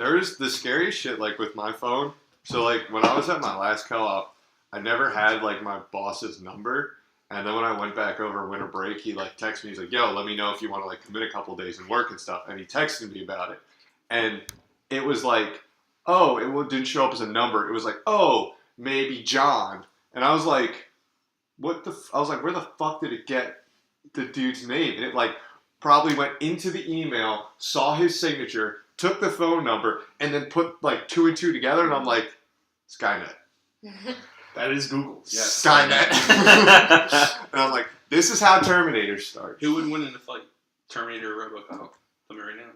there's the scariest shit, like, with my phone. So, like, when I was at my last co-op, I never had, like, my boss's number. And then when I went back over winter break, he, like, texted me. He's like, yo, let me know if you want to, like, commit a couple days and work and stuff. And he texted me about it. And it was like, oh, it didn't show up as a number. It was like, oh, maybe John. And I was like, I was like, where the fuck did it get the dude's name? And it, like, probably went into the email, saw his signature, took the phone number, and then put, like, 2 and 2 together. And I'm like, Skynet. That is Google. Yes. Skynet. And I'm like, this is how Terminator starts. Who would win in a fight? Terminator or RoboCop? Tell me right now.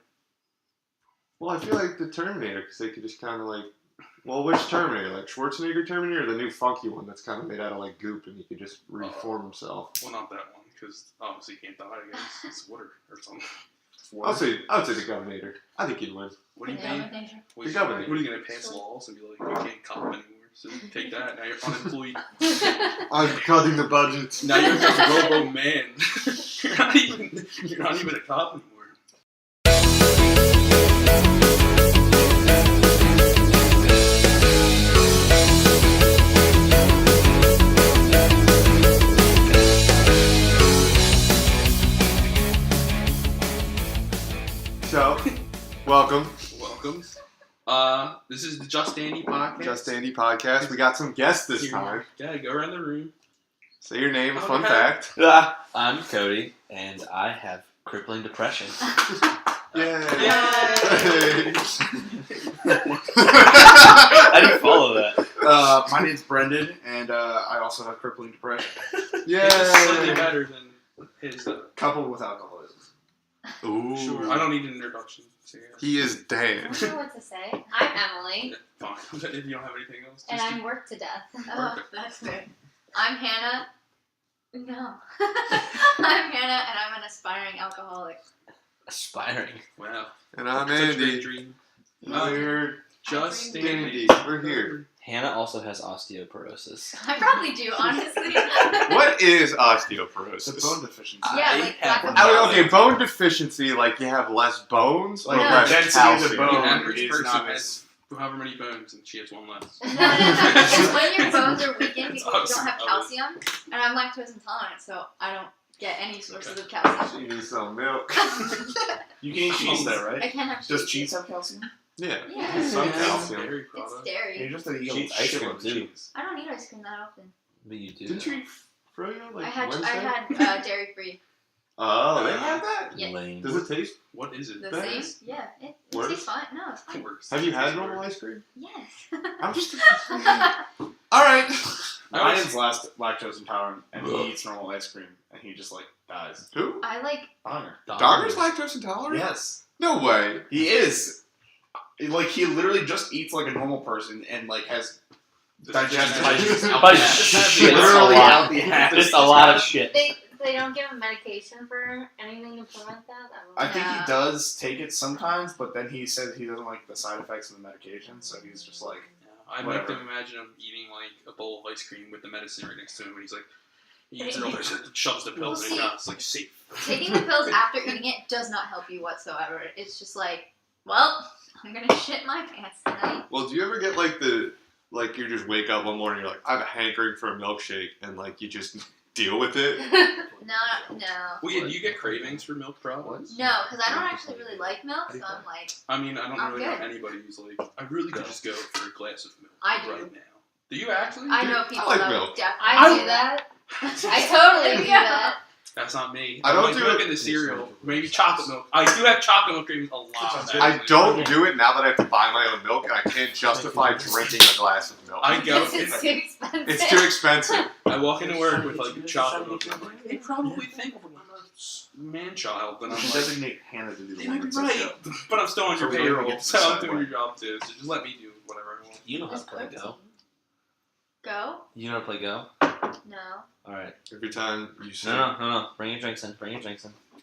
Well, I feel like the Terminator, because they could just kind of, like, well, which Terminator? Like, Schwarzenegger Terminator or the new funky one that's kind of made out of, like, goop and he could just reform himself? Well, not that one, because obviously he can't die, I guess. It's water or something. I would say the Governator. I think he'd win. What are you paying? The Governator. What are you going to pass laws and be like, you can't cop anymore? So take that, now you're unemployed. I'm cutting the budget. Now you're just a robo-man. you're not even a cop anymore. So, welcome. This is the Just Andy podcast. Just Andy podcast. We got some guests this time. Yeah, go around the room. Say your name, a fun fact. I'm Kody, and I have crippling depression. Yay! How do you follow that? My name's Brendan, and I also have crippling depression. Yay! It's slightly better than his. Coupled with alcoholism. Ooh. Sure. I don't need an introduction. So, yeah. He is Dan. I don't know what to say. I'm Emily. Yeah, fine. If you don't have anything else. And I'm worked to death. Oh, that's fair. I'm Hannah. No. I'm Hannah, and I'm an aspiring alcoholic. Aspiring. Wow. And I'm Such a Andy. great dream. We're Just Andy. We're here. Hannah also has osteoporosis. I probably do, honestly. What is It's a osteoporosis? bone deficiency. Yeah, like have lack of one. Okay, bone deficiency, like you have less bones or Like No. less density of the calcium? bone. The average is person not has however many bones, and she has one less. No. It's when your bones are weakened It's because you awesome. don't have calcium, and I'm lactose intolerant, so I don't get any sources of calcium. She needs some milk. You can eat cheese though, right? I can't have Does cheese have calcium? Yeah. Yeah. Some It's calcium. dairy It's product. You're dairy. just a She eats ice cream too. I don't eat ice cream that often. But you do. Didn't you eat froyo like I had Wednesday? dairy free. Oh, they have that? Yeah. Lame. Does it taste? What is it? The Better? same? Yeah. It Worse? tastes fine. No, it's It fine. works. Have you had It normal works. ice cream? Yes. I'm just... Alright. Ryan's lactose intolerant, and he eats normal ice cream, and he just like dies. Who? I like. Donner. Donner's lactose intolerant? Yes, No way. he is. Like he literally just eats like a normal person, and like has digestive issues. But shit, Literally a lot. out the ass. Just a lot of shit. They don't give him medication for anything to prevent that. I think he does take it sometimes, but then he says he doesn't like the side effects of the medication, so he's just like, Yeah, I'd Whatever. like to imagine him eating like a bowl of ice cream with the medicine right next to him, and he's like, he eats it over, shoves the pills in his mouth. It's like safe. Taking the pills after eating it does not help you whatsoever. It's just like, well, I'm gonna shit my pants tonight. Well, do you ever get like like you just wake up one morning, you're like, I have a hankering for a milkshake, and like you just deal with it? No. Well, yeah, do you get cravings for milk products? No, because I don't actually really like milk, so I'm like, I mean, I don't I'm really good. know anybody who's like, I really could just go for a glass of milk I do. right now. Do you actually? I know people like that milk. would definitely I do do that. that. I totally do that. That's not me. I don't like, do look it- at the cereal. Maybe chocolate milk. I do have chocolate milk cravings a lot. I don't do it now that I have to buy my own milk, and I can't justify drinking a glass of milk. I go. It's too expensive. It's too expensive. I walk into work with like chocolate milk. And I'm like, they probably think I'm a man-child, and I'm like, designate Hannah to do they the might be one right, but I'm still on your So we don't payroll, get to so I'm decide doing what. your job too. So just let me do whatever I want. You know how to play Go. Go? You know how to play Go? No. Alright. Every time you say... No. Bring your drinks in.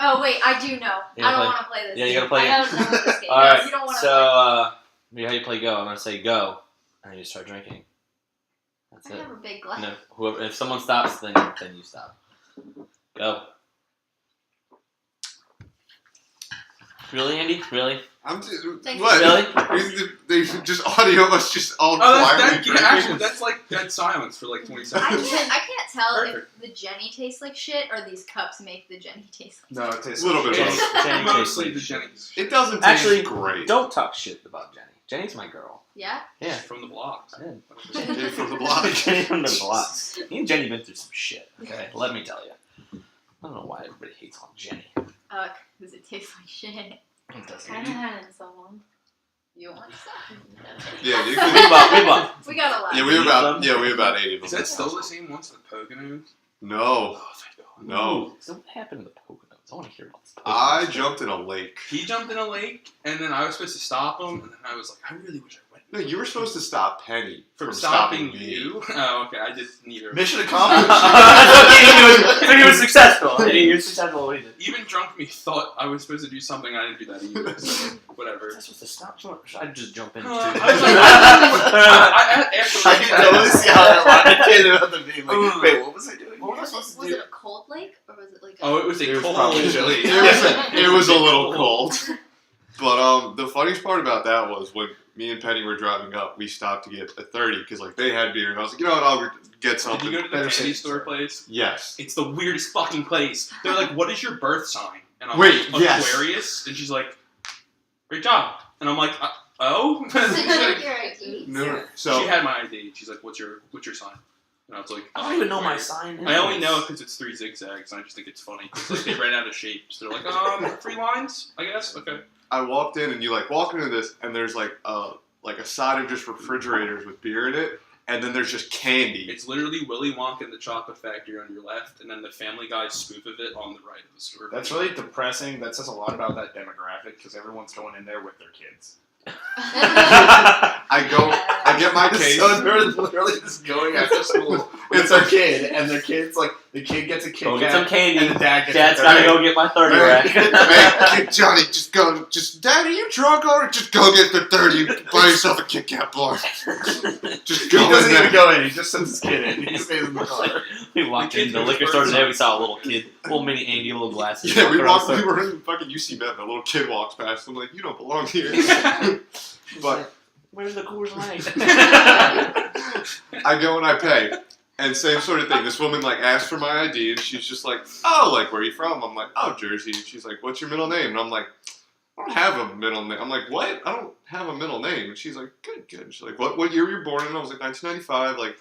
Oh wait, I do know. You I gotta don't play- want to play this. Yeah, you game. gotta play I it. don't know this game. Alright, You don't want to so, how you play Go? I'm gonna say go, and then you start drinking. That's play. I it. have a big glass. No, whoever, if someone stops, then you stop. Go. Really, Andy? Really? I'm just, Thank what? Really? They just audio us just all Oh, quietly drinking. actually, that's like dead silence for like 20 seconds. I can't tell Perfect. if the Jenny tastes like shit or these cups make the Jenny taste like No, it tastes A little bit of It's both. Jenny mostly the tastes like Jennings. It doesn't taste Actually, great. Don't talk shit about Jenny. Jenny's my girl. Yeah? Yeah. From the blocks. I did. Jenny from the block. Jenny from the block. Me and Jenny been through some shit. Okay, let me tell you. I don't know why everybody hates on Jenny. Because it tastes like shit. It doesn't. I haven't had it in so long. You want some? Yeah, you We can. bought. We got a lot. Yeah, we have about 80 of them. Is that still the same ones with Poconos? No, Oh, thank God. no. So what happened to the Poconos? I want to hear about this. I jumped in a lake. He jumped in a lake, and then I was supposed to stop him, and then I was like, I really wish I went. No, you were supposed to stop Penny From stopping stopping me. you? Oh, okay. I did neither. Mission accomplished. He was successful. He was successful. What he did. Even drunk me thought I was supposed to do something. I didn't do that either. So whatever. I was supposed to stop. I'd just jump in. I was like, after I can totally see how that line of kid about the being like, wait, what was I doing? What was I supposed to Was do? it a cold lake or was it like a... Oh, it was a It was cold. probably chilly. It was a little cold. But the funniest part about that was when me and Penny were driving up, we stopped to get a 30 because like they had beer, and I was like, you know what, I'll get Did something. you go to the Better candy safe store than place? Yes. It's the weirdest fucking place. They're like, what is your birth sign? And I'm Wait, like, yes. Aquarius. And she's like, great job. And I'm like, oh. So She's you took like- your ID? No. So she had my ID. She's like, what's your sign? And I was like, I don't even know my sign. I only know it because it's 3 zigzags, and I just think it's funny. 'Cause, like, they ran out of shapes. They're like, 3 lines, I guess. Okay. I walked in, and you like walk into this, and there's like a side of just refrigerators with beer in it, and then there's just candy. It's literally Willy Wonka and the Chocolate Factory on your left, and then the Family Guy spoof of it on the right of the store. That's really depressing. That says a lot about that demographic because everyone's going in there with their kids. I get my case. So they're literally just going after school with their kid, and their kid's like, the kid gets a Kit Go get Kat, some candy. and the dad gets Dad's a gotta 30. go get my 30 Hey, rack. Johnny, Dad, are you drunk already? Just go get the 30 and buy yourself a Kit Kat bar. Just He go in doesn't there. even go in. He just sends his kid in. He stays in the car. We walked The in kid the was liquor store today. first. We saw a little kid, little mini Andy, little glasses. Yeah, we walking around were in fucking UC Med, and a little kid walks past. I'm like, you don't belong here. She's But- like, where's the Coors Light? I go and I pay. And same sort of thing. This woman like asked for my ID, and she's just like, "Oh, like where are you from?" I'm like, "Oh, Jersey." And she's like, "What's your middle name?" And I'm like, "I don't have a middle name." I'm like, "What? I don't have a middle name." And she's like, "Good, good." And she's like, "What year were you born in?" And I was like, "1995." Like,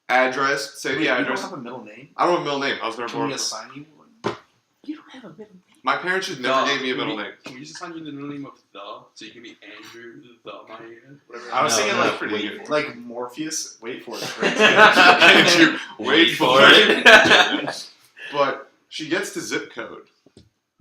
address, say the You don't address. have a middle name? I don't have a middle name. I was never Can born. we assign you one? You don't have a middle name. My parents just never gave me a middle Can we- name. Can we just assign you the middle name of the, so you can be Andrew the whatever. I was No, thinking no, like pretty good. like Morpheus. Wait for it. Andrew, wait for it. it. But she gets the zip code,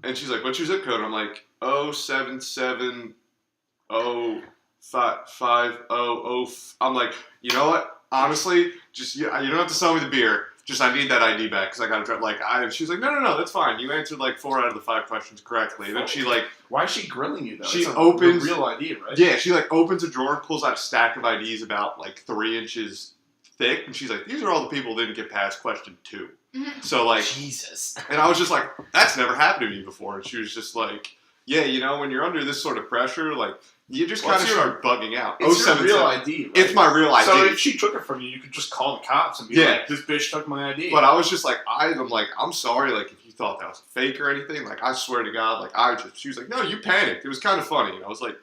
and she's like, "What's your zip code?" And I'm like, 0770550. I'm like, you know what? Honestly, just you don't have to sell me the beer. Just I need that ID back because I got to try. Like she's like, no, that's fine. You answered like 4 out of the 5 questions correctly. And then she like, Why is she grilling you though? She It's a opens- real idea, right? yeah, she like opens a drawer and pulls out a stack of IDs about like 3 inches thick, and she's like, these are all the people who didn't get past question 2. Mhm. So like. Jesus. And I was just like, that's never happened to me before. And she was just like, yeah, you know, when you're under this sort of pressure, like, you just kind of What's your- start bugging out. It's your real 077. ID. Right? It's my real ID. So if she took it from you, you could just call the cops and be Yeah. like, "This bitch took my ID." But I was just like, I'm sorry, like, if you thought that was fake or anything, like, I swear to God, like, she was like, no, you panicked. It was kind of funny. And I was like,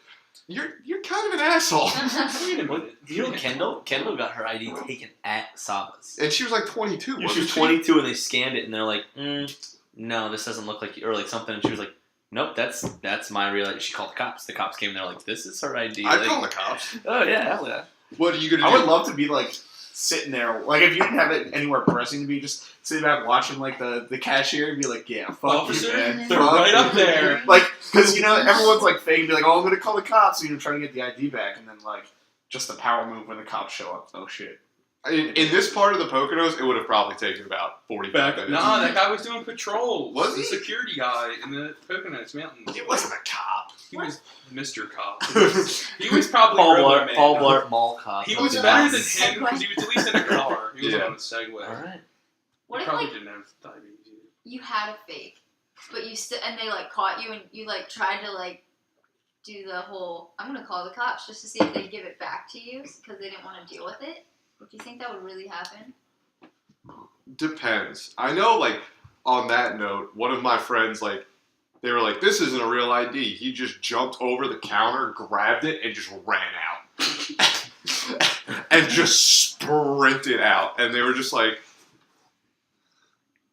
you're kind of an asshole. Wait a What? minute. You know Kendall? Kendall got her ID taken at Saba's. And she was like 22, She wasn't was 22 and they scanned it and they're like, no, this doesn't look like you, or like something. And she was like, nope, that's my real ID. She called the cops. The cops came and they're like, this is her ID. I'd like, call the cops. oh, yeah, hell yeah. What are you going to I do? would love to be like sitting there, like if you didn't have it anywhere pressing to be, just sitting back watching like the cashier and be like, "Yeah, fuck Officer, you, man." they're Fuck right you. up there. Like, because you know everyone's like fake and be like, "Oh, I'm gonna call the cops," you know, trying to get the ID back, and then like just the power move when the cops show up. Oh shit. In this part of the Poconos, it would have probably taken about 45 minutes. Nah, that guy was doing patrols. Was the he? security guy in the Poconos Mountains. It wasn't a cop. He was Mr. Cop. He was probably Paul Robo Blart, Man. Paul Blart, mall cop. He Let's was do better that. than him because he was at least in a car. He was Yeah. on a Segway. All right. What He if probably like didn't have diabetes either. you had a fake, but you and they like caught you and you like tried to like do the whole, I'm going to call the cops just to see if they give it back to you because they didn't want to deal with it? Do you think that would really happen? Depends. I know, like, on that note, one of my friends, like, they were like, this isn't a real ID. He just jumped over the counter, grabbed it, and just ran out. And just sprinted out. And they were just like,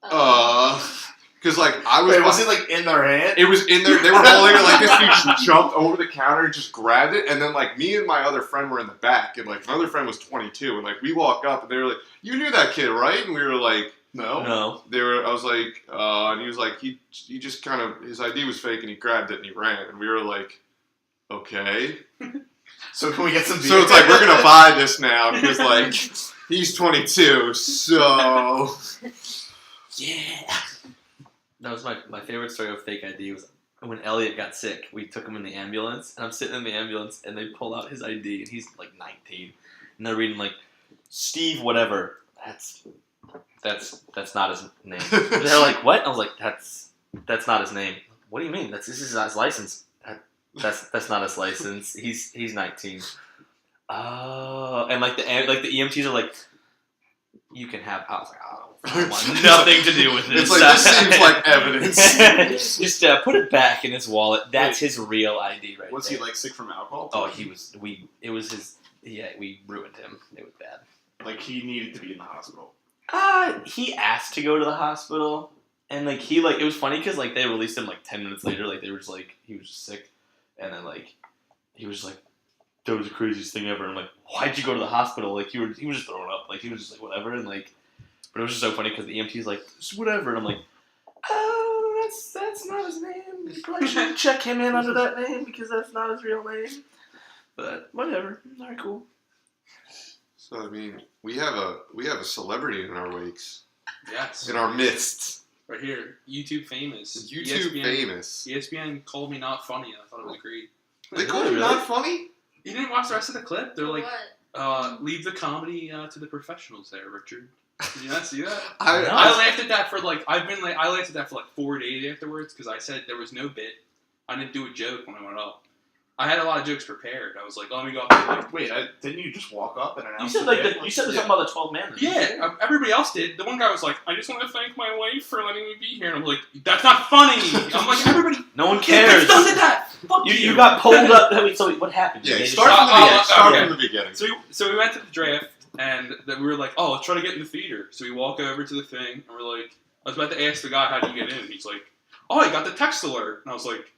because, like, I was... Wait, was it, like, in their hand? It was in there. They were holding it like this. Dude just jumped over the counter and just grabbed it. And then, like, me and my other friend were in the back. And, like, my other friend was 22. And, like, we walked up and they were like, you knew that kid, right? And we were like, No. No. I was like, and he was like, he just kind of, his ID was fake and he grabbed it and he ran. And we were like, okay. So can we get some beer? So it's like, we're going to buy this now because, like, he's 22. So, Yeah. That was my favorite story of fake ID was when Elliot got sick. We took him in the ambulance, and I'm sitting in the ambulance, and they pull out his ID, and he's like 19, and they're reading like Steve whatever. That's not his name. They're like, what? I was like, that's not his name. What do you mean? This is his license. That's not his license. He's 19. Oh, and like the EMTs are like, you can have. I was like, oh. I want nothing to do with this. It's like, this seems like evidence. Just put it back in his wallet. That's his real ID right Was there. he, like, sick from alcohol? Oh, it was his... Yeah, we ruined him. It was bad. Like, he needed to be in the hospital. He asked to go to the hospital. And, like, it was funny because, like, they released him, like, 10 minutes later. Like, they were just, like, he was just sick. And then, like, he was just, like, that was the craziest thing ever. I'm like, why'd you go to the hospital? Like, he was just throwing up. Like, he was just, like, whatever. And, like... But it was just so funny because the EMT's like, whatever. And I'm like, oh, that's not his name. You probably shouldn't check him in under that name because that's not his real name. But whatever. All right, cool. So, I mean, we have a celebrity in our wakes. Yes. In our midst. Right here. YouTube famous. YouTube famous. ESPN called me not funny, and I thought it was great. They called you not funny? You didn't watch the rest of the clip? They're like, What? leave the comedy to the professionals there, Richard. Did you not see that? I I laughed at that for like I laughed at that for like 4 days afterwards because I said there was no bit. I didn't do a joke when I went up. I had a lot of jokes prepared. I was like, let me go up there. Like, Wait, didn't you just walk up and announce You said something about the 12 man. yeah, everybody else did. The one guy was like, I just want to thank my wife for letting me be here. And I'm like, that's not funny. I'm like, everybody. No one cares. Done that. Fuck You got pulled up. So what happened? Yeah, They just- start okay. from the beginning. So we went to the draft, and then we were like, oh, let's try to get in the theater. So we walk over to the thing, and we're like, I was about to ask the guy, how do you get in? And he's like, oh, I got the text alert. And I was like,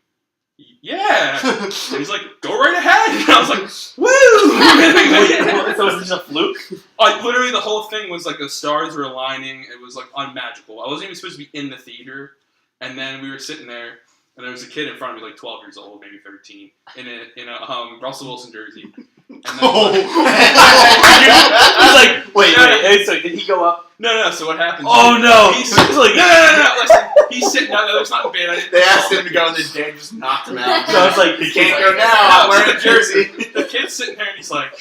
yeah. And he's like, go right ahead. And I was like, woo! So was this a fluke? Literally, the whole thing was like the stars were aligning. It was like unmagical. I wasn't even supposed to be in the theater. And then we were sitting there, and there was a kid in front of me, like 12 years old, maybe 13, in a Russell Wilson jersey. And then, He's like, wait. So did he go up? No. So what happened? Oh no! He's like, no. Listen, he's sitting. No, that's not bad. They asked him to go, and then Dan just knocked him out. So it's like He can't go now. I'm wearing a jersey. The kid's sitting there, and he's like,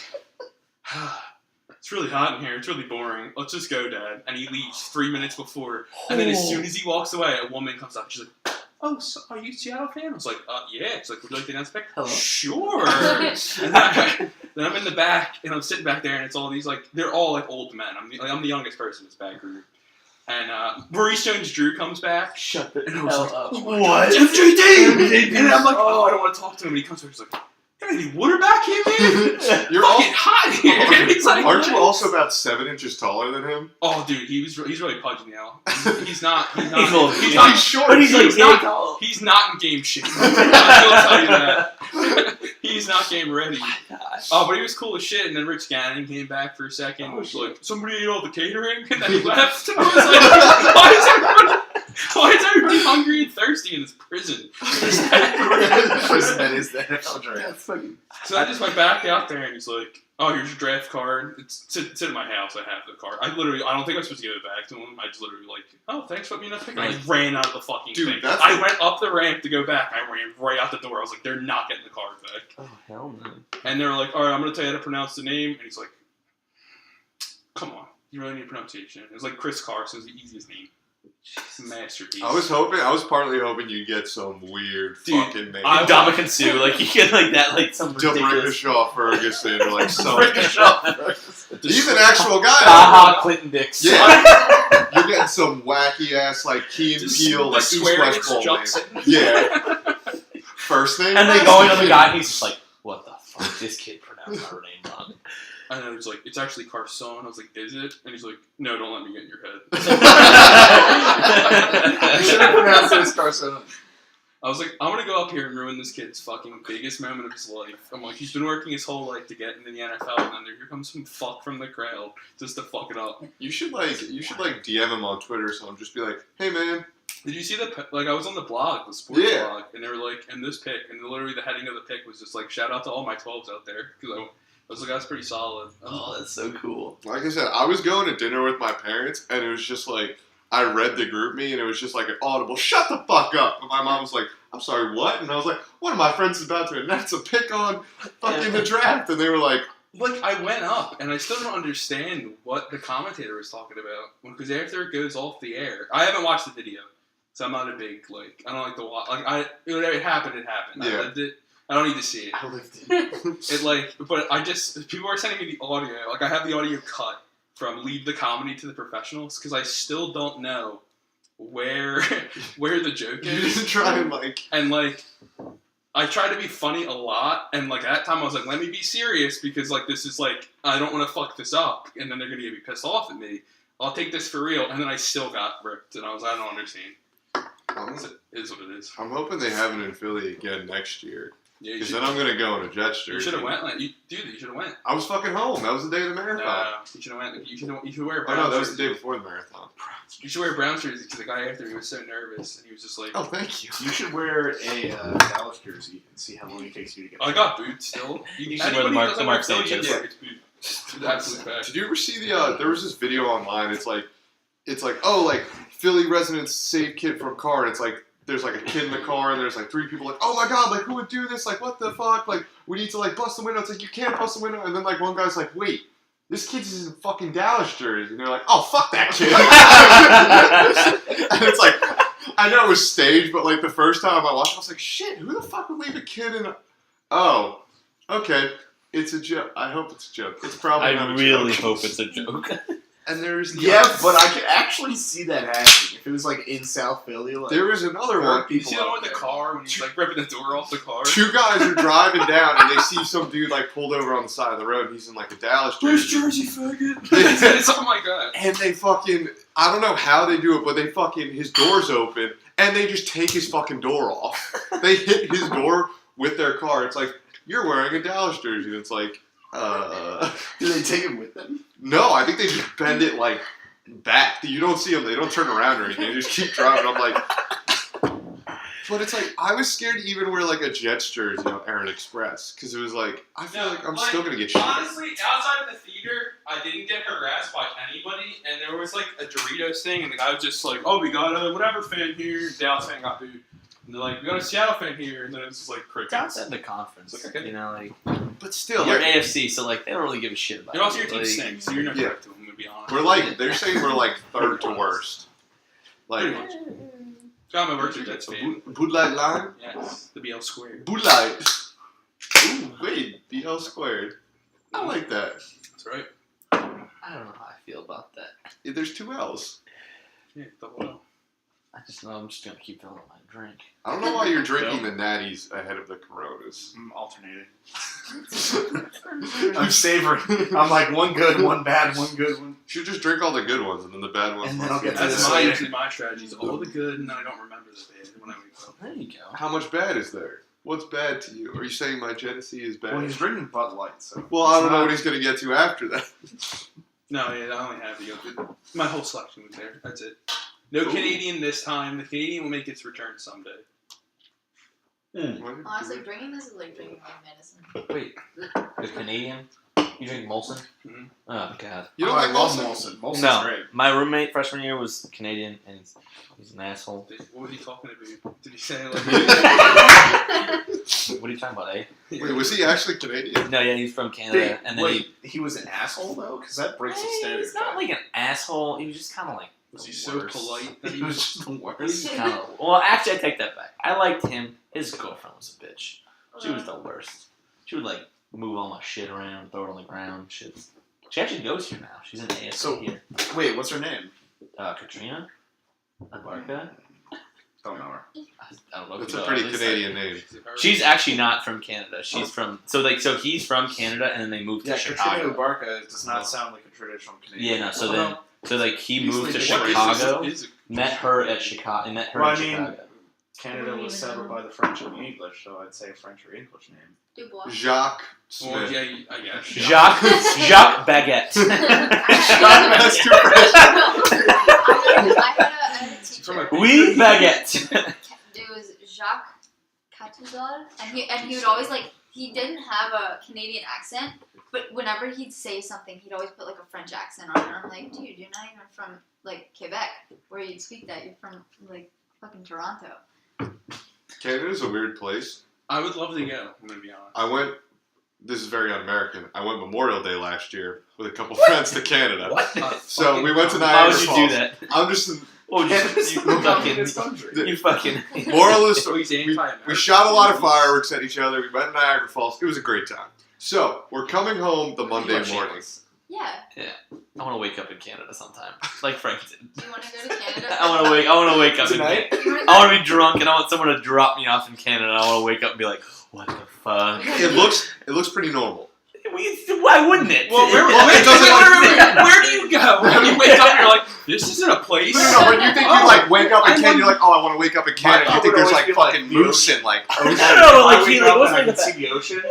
it's really hot in here. It's really boring. Let's just go, Dad. And he leaves 3 minutes before. And then as soon as he walks away, a woman comes up. And she's like, oh, so are you a Seattle fan? I was like, yeah. It's like, would you like the next pick? Hello? Sure. And then I'm in the back, and I'm sitting back there, and it's all these, like, they're all, like, old men. I'm the youngest person in this back group. And Maurice Jones-Drew comes back. Shut the And I was hell like, up. what? MJD! And I'm like, oh, I don't want to talk to him. And he comes over, he's like, got any water back here, man? You're fucking hot here. He's like, aren't you also about 7 inches taller than him? oh, dude, he's really pudgy now. He's not. He's short. But he's like, He's not- He's not in game shape. I'll tell you that. He's not game ready. Oh, but he was cool as shit. And then Rich Gannon came back for a second. And was like, somebody ate all the catering, and then he left. And I was like, why is everybody hungry and thirsty in this prison? Prison that is the NFL draft. That's fucking... So I just went back out there, and he's like, oh, here's your draft card. It's in my house. I have the card. I don't think I was supposed to give it back to him. I just literally like, oh, thanks for letting me know. And I ran out of the fucking thing. I went up the ramp to go back. I ran right out the door. I was like, they're not getting the card back. Oh, hell no. And they were like, all right, I'm going to tell you how to pronounce the name. And he's like, come on. You really need pronunciation. It was like Chris Carson's the easiest name. Masterpiece. I was partly hoping you'd get some weird Dude, fucking name. Dominican Sue, like you get like that, like some ridiculous. Shaw Ferguson or like some. Ferguson. He's an actual guy. Haha, Clinton Dix. Yeah. You're getting some wacky ass like Key and Just Peele the like East swear West it's Bowl name. Johnson. Yeah. First name. And they going on the guy, and he's just like, "What the fuck? This kid pronounced our name wrong." And I was like, it's actually Carson. I was like, is it? And he's like, no, don't let me get in your head. You should have pronounced it as Carson. I was like, I'm gonna go up here and ruin this kid's fucking biggest moment of his life. I'm like, he's been working his whole life to get into the NFL, and then here comes some fuck from the crowd just to fuck it up. You should DM him on Twitter or something. Just be like, hey man. Did you see I was on the blog, the sports Yeah. blog, and they were like, and this pick, and literally the heading of the pick was just like, shout out to all my 12s out there, because I was like, that's pretty solid. Oh, that's so cool. Like I said, I was going to dinner with my parents, and it was just like, I read the group me, and it was just like an audible, shut the fuck up. And my mom was like, I'm sorry, what? And I was like, one of my friends is about to announce a pick on fucking the draft. And they were like, I went up, and I still don't understand what the commentator was talking about. Because after it goes off the air, I haven't watched the video, so I'm not a big, I don't like to watch, it happened, it happened. Yeah. I lived it. I don't need to see it. I lived it. But people are sending me the audio. Like, I have the audio cut from Leave the Comedy to the Professionals, because I still don't know where the joke you is. didn't try and like. And, I try to be funny a lot, and, at that time I was like, let me be serious, because, this is, I don't want to fuck this up, and then they're going to get me pissed off at me. I'll take this for real, and then I still got ripped, and I was like, I don't understand. It is what it is. I'm hoping they have it in Philly again next year. Yeah, you Because should, then I'm going to go in a Jets you jersey. should have went. You should have went. I was fucking home. That was the day of the marathon. No, you should have went. You should wear a Oh, brown no, that was the jersey. day before the marathon. You should wear a brown jersey, because the guy after me was so nervous, and he was just like, Oh, thank you. You should wear a Dallas jersey and see how long it takes you to get. I got boots still. You should wear the Mark Sanchez. It's boots. It's absolute fact. Did you ever see there was this video online, it's like, Philly residents save kid from car, and it's like, there's a kid in the car, and there's 3 people oh my god, who would do this, what the fuck, we need to bust the window, it's you can't bust the window, and then one guy's like, wait, this kid's in fucking Dallas jersey, and they're like, oh fuck that kid. And it's I know it was staged, but the first time I watched it, I was like, shit, who the fuck would leave a kid in oh, okay, it's a joke, I hope it's a joke, it's probably not I a really joke. hope it's a joke. And there's Yeah, but I could actually see that happening if it was in South Philly. there was another there are one. You people see the one out with the there. car when he's ripping the door off the car? 2 guys are driving down and they see some dude pulled over on the side of the road and he's in a Dallas jersey. faggot? It's oh my god. And they fucking, I don't know how they do it, but they fucking, his door's open and they just take his fucking door off. They hit his door with their car. It's you're wearing a Dallas jersey. And it's Do they take him with them? no, I think they just bend it back. You don't see them. They don't turn around or anything. They just keep driving. I'm but it's I was scared to even wear a Jets jersey on Aaron Express because it was I feel I'm still gonna get shit. Honestly, outside of the theater, I didn't get harassed by anybody, and there was a Doritos thing, and the guy was just oh, we got a whatever fan here, Dallas fan got booed. And they're we got a Seattle fan here, and then it's just crickets. That's at the conference. Okay. But still, You're AFC, so they don't really give a shit about They're also it. your team stinks, so you're no Yeah. threat to them, to be honest. we're they're saying we're third to worst. Pretty much. Got my work with Jets fan. Bud Light Lime? Yes, the BL squared. Bud Light. Ooh, wait, BL squared. I like that. That's right. I don't know how I feel about that. Yeah, there's 2 L's. Yeah, double L. I just know I'm just gonna keep filling my drink. I don't know why you're drinking the natties ahead of the Coronas. I'm alternating. I'm savoring. I'm one good, one bad, one good, one. You should just drink all the good ones and then the bad ones. And then I'll get to That's this my later. usually my strategy. Is all the good, and then I don't remember the bad when I wake up. There you go. How much bad is there? What's bad to you? Are you saying my Genesee is bad? Well, he's drinking Bud Light, so. Well, I don't it's know not- what he's going to get to after that. No, yeah, I only have the other. My whole selection was there. That's it. No Ooh. Canadian this time. The Canadian will make its return someday. Honestly, drinking this is like drinking medicine. Wait, the Canadian? You drink Molson? Mhm. Oh god. You Oh, don't I like love Molson? Molson. Molson's No, great. my roommate freshman year was Canadian, and he's an asshole. What was he talking about? Did he say What are you talking about, eh? Wait, was he actually Canadian? No, yeah, he's from Canada, and then Wait, he was an asshole though, because that breaks the he's stereotype. not like an asshole. He was just kind of Was he The so worst. polite that He was just the worst. He's kinda- well, actually, I take that back. I liked him. His girlfriend was a bitch. She was the worst. She would like move all my shit around, throw it on the ground. Shit. She actually goes here now. She's in ASC So- here. Wait, what's her name? Katrina Abarca. Don't know her. I don't know. if That's you a know, pretty at least, Canadian name. She's actually not from Canada. She's from so he's from Canada and then they moved to Yeah, Katrina Chicago. Ubarca does not sound like a traditional Canadian. Yeah, no. So he moved to Easily Chicago. Is it- Met her at Chicago. Met her Well, in I mean- Chicago. Canada was settled by the French and the English, so I'd say a French or English name. Dubois. Jacques Well, Smith. yeah, I guess. Jacques Baguette. That's too fresh. I had a teacher. From a- Oui, Baguette. It was Jacques Catudor, and he would always he didn't have a Canadian accent, but whenever he'd say something, he'd always put like a French accent on it. And I'm like, dude, you're not even from like Quebec, where you'd speak that. You're from like fucking Toronto. Canada's a weird place. I would love to go. I'm gonna be honest. I went. This is very un-American. I went Memorial Day last year with a couple friends to Canada. So we went to Why Niagara would you Falls. do that? I'm just. Oh, Canada's you the fucking. communist country. You fucking. Moral is So he's anti-American. we shot a lot of fireworks at each other. We went to Niagara Falls. It was a great time. So we're coming home the Monday morning. Yeah. I want to wake up in Canada sometime, like Frank did. Do you want to go to Canada? I want to wake up Tonight? You wanna I go- want to be drunk and I want someone to drop me off in Canada. I want to wake up and be like, what the fuck? It looks pretty normal. Why wouldn't it? Well, it doesn't where do you go? When you wake up, you're like, this isn't a place. No, when you think you like wake up in I Canada, you're like, oh, I want to wake up in Canada. You thought think would there's always like be like fucking the moose ocean. and like No, ocean. no, like I he wake like up what's and I like can see the ocean,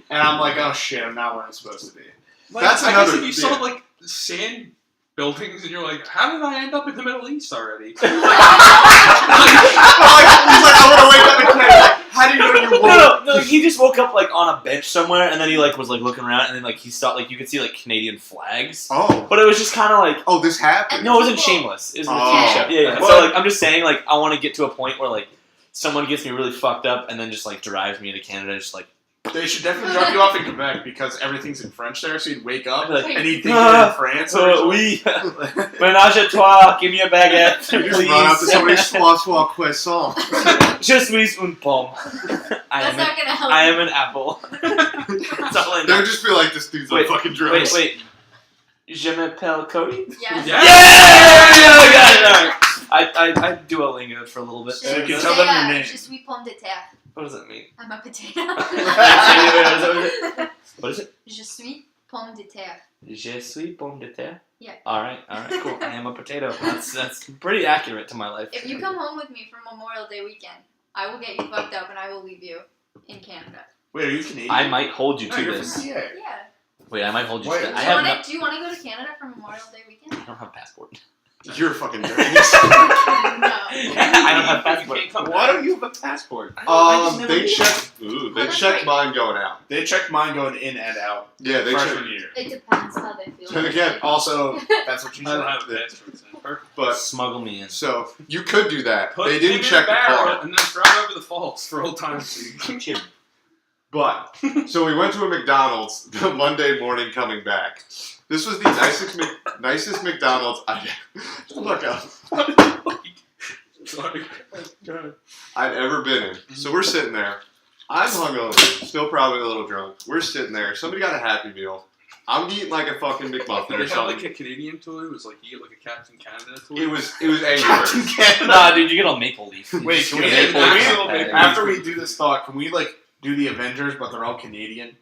and I'm like, oh shit, I'm not where I'm supposed to be. Like, That's I guess another- if you saw yeah. like sand buildings and you're like, how did I end up in the Middle East already? He's like, I want to wake up in Canada. Like, how do you know you woke? no, he just woke up like on a bench somewhere, and then he like was like looking around, and then like he saw like you could see like Canadian flags, Oh, but it was just kind of like oh, this happened. no, it wasn't Shameless. It was a Oh. TV show. Yeah. Well- So like I'm just saying like I want to get to a point where like someone gets me really fucked up, and then just like drives me to Canada, just like They should definitely drop you off in Quebec because everything's in French there, so you'd wake up like, and he'd think you're in France. Or oui, ménage à trois, give me a baguette, You just run up to please. somebody, sois croissant. Je suis une pomme. I That's am not gonna help. I am an apple. That's all I They know. would just feel like this dude's on Wait, fucking drugs. Wait. Je m'appelle Cody? Yes. Yeah. Yeah! Got it, alright. I Duolingo for a little bit. Je You can suis- tell them your yeah, name. Je suis pomme de terre. What does that mean? I'm a potato. What is it? Je suis pomme de terre. Je suis pomme de terre? Yeah. Alright, cool. I am a potato. That's pretty accurate to my life. If you come home with me for Memorial Day weekend, I will get you fucked up and I will leave you in Canada. Wait, are you Canadian? I might hold you No, to you're this. from PA. Yeah. Wait, I might hold you Wait, to that. do I Do you want to go to Canada for Memorial Day weekend? don't have a passport. You're a fucking genius. No. I don't have a passport. You can't come Why back. don't you have a passport? I just never They did. checked. They that's checked right. mine going out. They checked mine going in and out. Yeah, they freshman checked. year. It depends how they feel. Then again, Also, that's what you I don't said. have a passport. So perfect. But Smuggle me in. so you could do that. Put They him didn't in check a the barrel car. and then drive over the falls for old time's sake. But so we went to a McDonald's the Monday morning coming back. This was the nicest McDonald's look up Sorry. I'd ever been in. So we're sitting there. I'm hungover, still probably a little drunk. We're sitting there. Somebody got a Happy Meal. I'm eating like a fucking McMuffin They or had something. like a Canadian toy. It was like you get like a Captain Canada toy. It was Angry Birds. Nah, dude, you get on Maple Leaf. Wait, can we, Yeah, can we- Maple Leaf. after we do this thought, can we like do the Avengers, but they're all Canadian?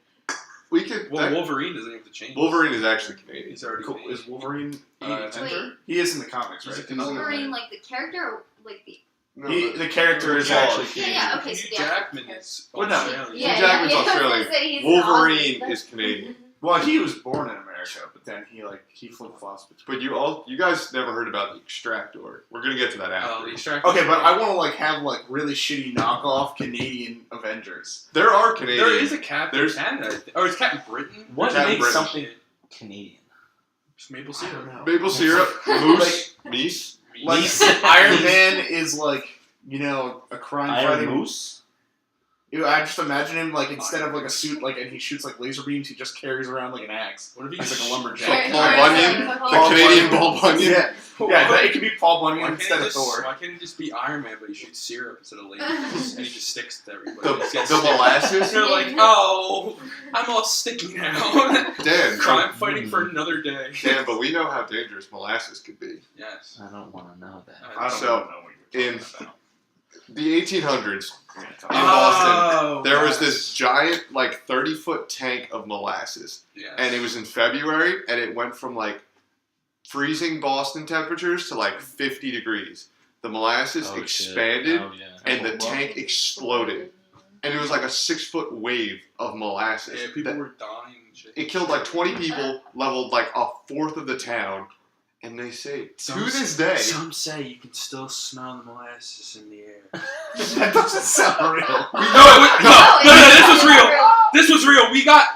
We could. Well, Wolverine doesn't have to change. Wolverine is actually Canadian. He's already Cool. Canadian. Is Wolverine Wait. Avenger? He is in the comics, He's right? a Wolverine, like the character, or like the. No, The character is Yeah. actually Yeah, Canadian. yeah, okay, so Hugh the Jackman actor. is Well, no. Australian. Yeah, Jackman's yeah, I was gonna Australian. say he's Wolverine Aussie. is Canadian. Well, he was born in America, but then he flip flops between. But you guys never heard about the Extractor. We're gonna get to that Oh, after. the Extractor. Okay, but I want to like have like really shitty knockoff Canadian Avengers. There are Canadian. There is a Captain There's- Canada. Or is Captain Britain? What Captain makes Britain. something Canadian? Just maple I don't syrup. know. Maple syrup, moose, meese. Like Iron Man is like a crime Iron fighting Moose? I just imagine him like instead of like a suit, like and he shoots like laser beams, he just carries around like an axe. What if He's like a Paul lumberjack. Paul Bunyan? The Canadian Paul Bunyan? Yeah, it could be Paul Bunyan Why can't instead it of just- Thor. Why can't it just be Iron Man, but he shoots syrup instead of lasers, and he just sticks to everybody? The, He just gets the stick. molasses? They're like, oh, I'm all sticky now. Dan, Crime fighting for another day. Dan, but we know how dangerous molasses could be. Yes. I don't want to know that. I don't So, know what you're in- talking about. The 1800s, Yeah, in talk- Boston, there was yes. this giant, like, 30-foot tank of molasses. Yes. And it was in February, and it went from, like, freezing Boston temperatures to, like, 50 degrees. The molasses Oh, shit. expanded, Oh, yeah. and the tank exploded. And it was like a 6-foot wave of molasses. Yeah, people that- were dying and shit. It killed like 20 people, leveled like a fourth of the town, and they say to this day, Some say you can still smell the molasses in the air. That doesn't sound real. No, this was real. This was real.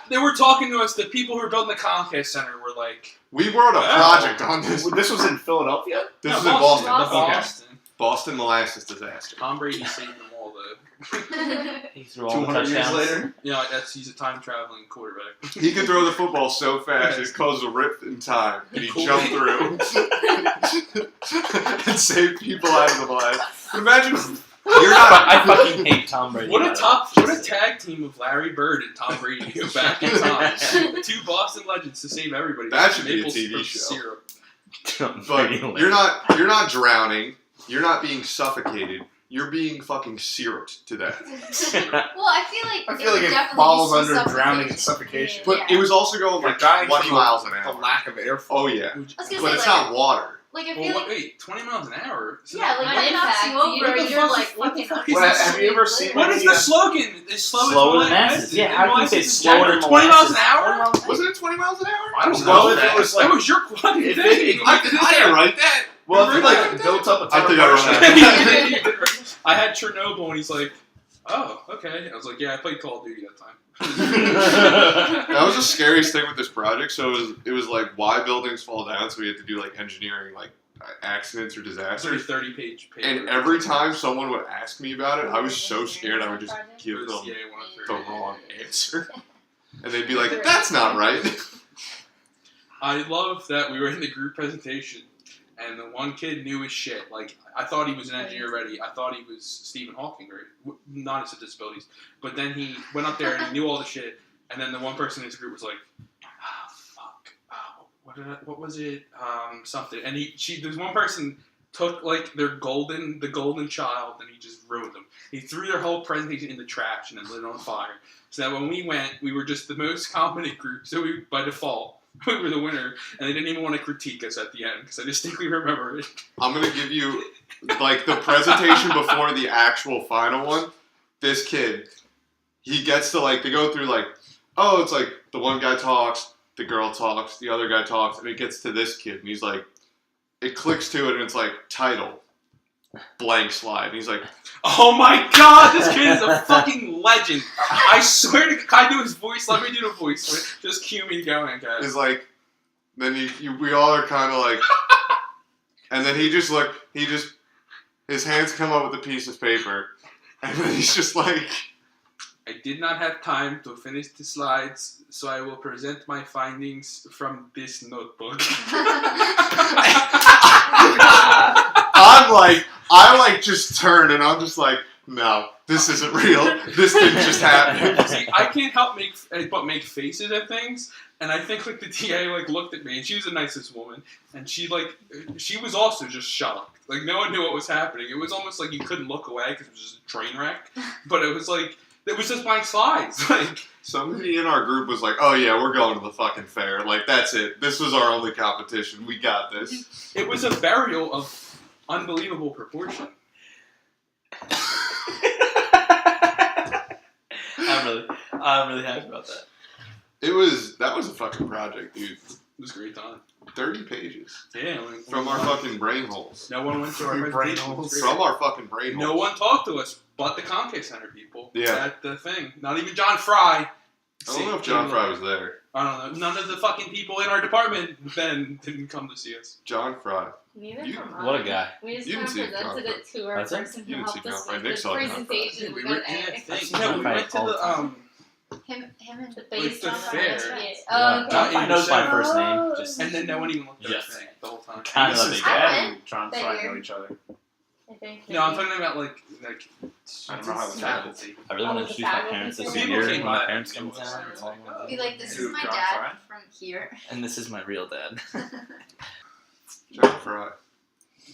They were talking to us, the people who were building the Comcast Center were like... we wrote a project on this. This was in Philadelphia. This No, is in Boston. Boston. Boston molasses disaster. Tom Brady saved them all, though. He threw all the 200 years touchdowns. later. Yeah, he's a time-traveling quarterback. He could throw the football so fast it caused a rip in time, and he Cool. jumped through and saved people out of the molasses. Imagine you're not. I fucking hate Tom Brady. What a tag team of Larry Bird and Tom Brady go back in time. Two Boston legends to save everybody. That should be a Maple TV syrup show. Syrup. But you're not drowning. You're not being suffocated. You're being fucking syruped to death. Well, I feel like it definitely falls be under suffocation. drowning and suffocation. But it was also going like You're dying 20 from miles an The hour. lack of airflow. Oh yeah, I was gonna but say, it's like, not water. Like, I Well, feel like, wait, 20 miles an hour? Isn't yeah, that- like, An when it knocks you impact, over, you you're fuck- like, what the fucking fuck is Well, this? have you ever seen What is the slogan? It's Slower than masses. Yeah, how can you say slower than 20 miles an molasses? hour? Wasn't it 20 miles an hour? I don't know if it was That like. was your fucking If thing. I didn't write that. Well, if it like built up a ton I think of I wrote pressure. that. I had Chernobyl, and he's like, "Oh, okay." I was like, "Yeah, I played Call of Duty that time." That was the scariest thing with this project. So it was like why buildings fall down. So we had to do like engineering, like accidents or It's disasters. 30-page paper. And every time someone would ask me about it, I was so scared I would just give them Yeah, the wrong answer, and they'd be like, "That's not right." I love that we were in the group presentation, and the one kid knew his shit. Like, I thought he was an engineer already. I thought he was Stephen Hawking, right? Not his disabilities. But then he went up there and he knew all the shit. And then the one person in his group was like, "Ah, fuck. Oh, what was it? Something." And there's one person took like the golden child, and he just ruined them. He threw their whole presentation in the trash and then lit it on fire. So that when we went, we were just the most competent group. So we, by default, we were the winner, and they didn't even want to critique us at the end because I distinctly remember it. I'm gonna give you like the presentation before the actual final one. This kid, he gets to like they go through like, oh, it's like the one guy talks, the girl talks, the other guy talks, and it gets to this kid, and he's like, it clicks to it, and it's like title, blank slide, and he's like, Oh my god, this kid is a fucking legend. I swear to God, can I do his voice? Let me do the voice. Just cue me going, guys. is like, then we all are kind of like, and then his hands come up with a piece of paper, and then he's just like. I did not have time to finish the slides, so I will present my findings from this notebook. I just turn and I'm just like, no, this isn't real. This didn't just happen. See, I can't help but make faces at things, and I think like the TA like looked at me, and she was the nicest woman, and she was also just shocked. Like no one knew what was happening. It was almost like you couldn't look away because it was just a train wreck. But it was like it was just blank slides. Like Somebody in our group was like, oh yeah, we're going to the fucking fair. Like that's it. This was our only competition. We got this. it was a burial of unbelievable proportion. I'm really happy about that. That was a fucking project, dude. It was a great time. 30 pages. Yeah, like, From our fucking brain holes. no one went to our Brain presentation. It holes. was great. From our fucking brain holes. No one talked to us but the Comcast Center people. Yeah. At the thing. Not even John Fry. I don't know if John Fry was there. I don't know. None of the fucking people in our department then didn't come to see us. John Fry. Neither You- from What a mine. guy. We just You kind didn't of see John presented it to our That's it? person You who didn't see helped us John. with Nick the saw John. presentation. We We were got in an a A. thing. John No, we Fry went to all the the time. Him and The Like base the on fair. Yeah. Oh, Not John in knows my the first name. Oh. Just and then no one even looked at Yes. us the whole time. kind of a Mrs. big I guy. Dad and John That Fry year. know each other. I think. No, I'm talking about like I don't know how it's the faculty. I really want to the introduce my faculty parents this thing? year People when came my by parents and come it was down. like- That's all I'm gonna Be do. like, this Who, is my John dad Fry? from here. And this is my real dad. John Fry.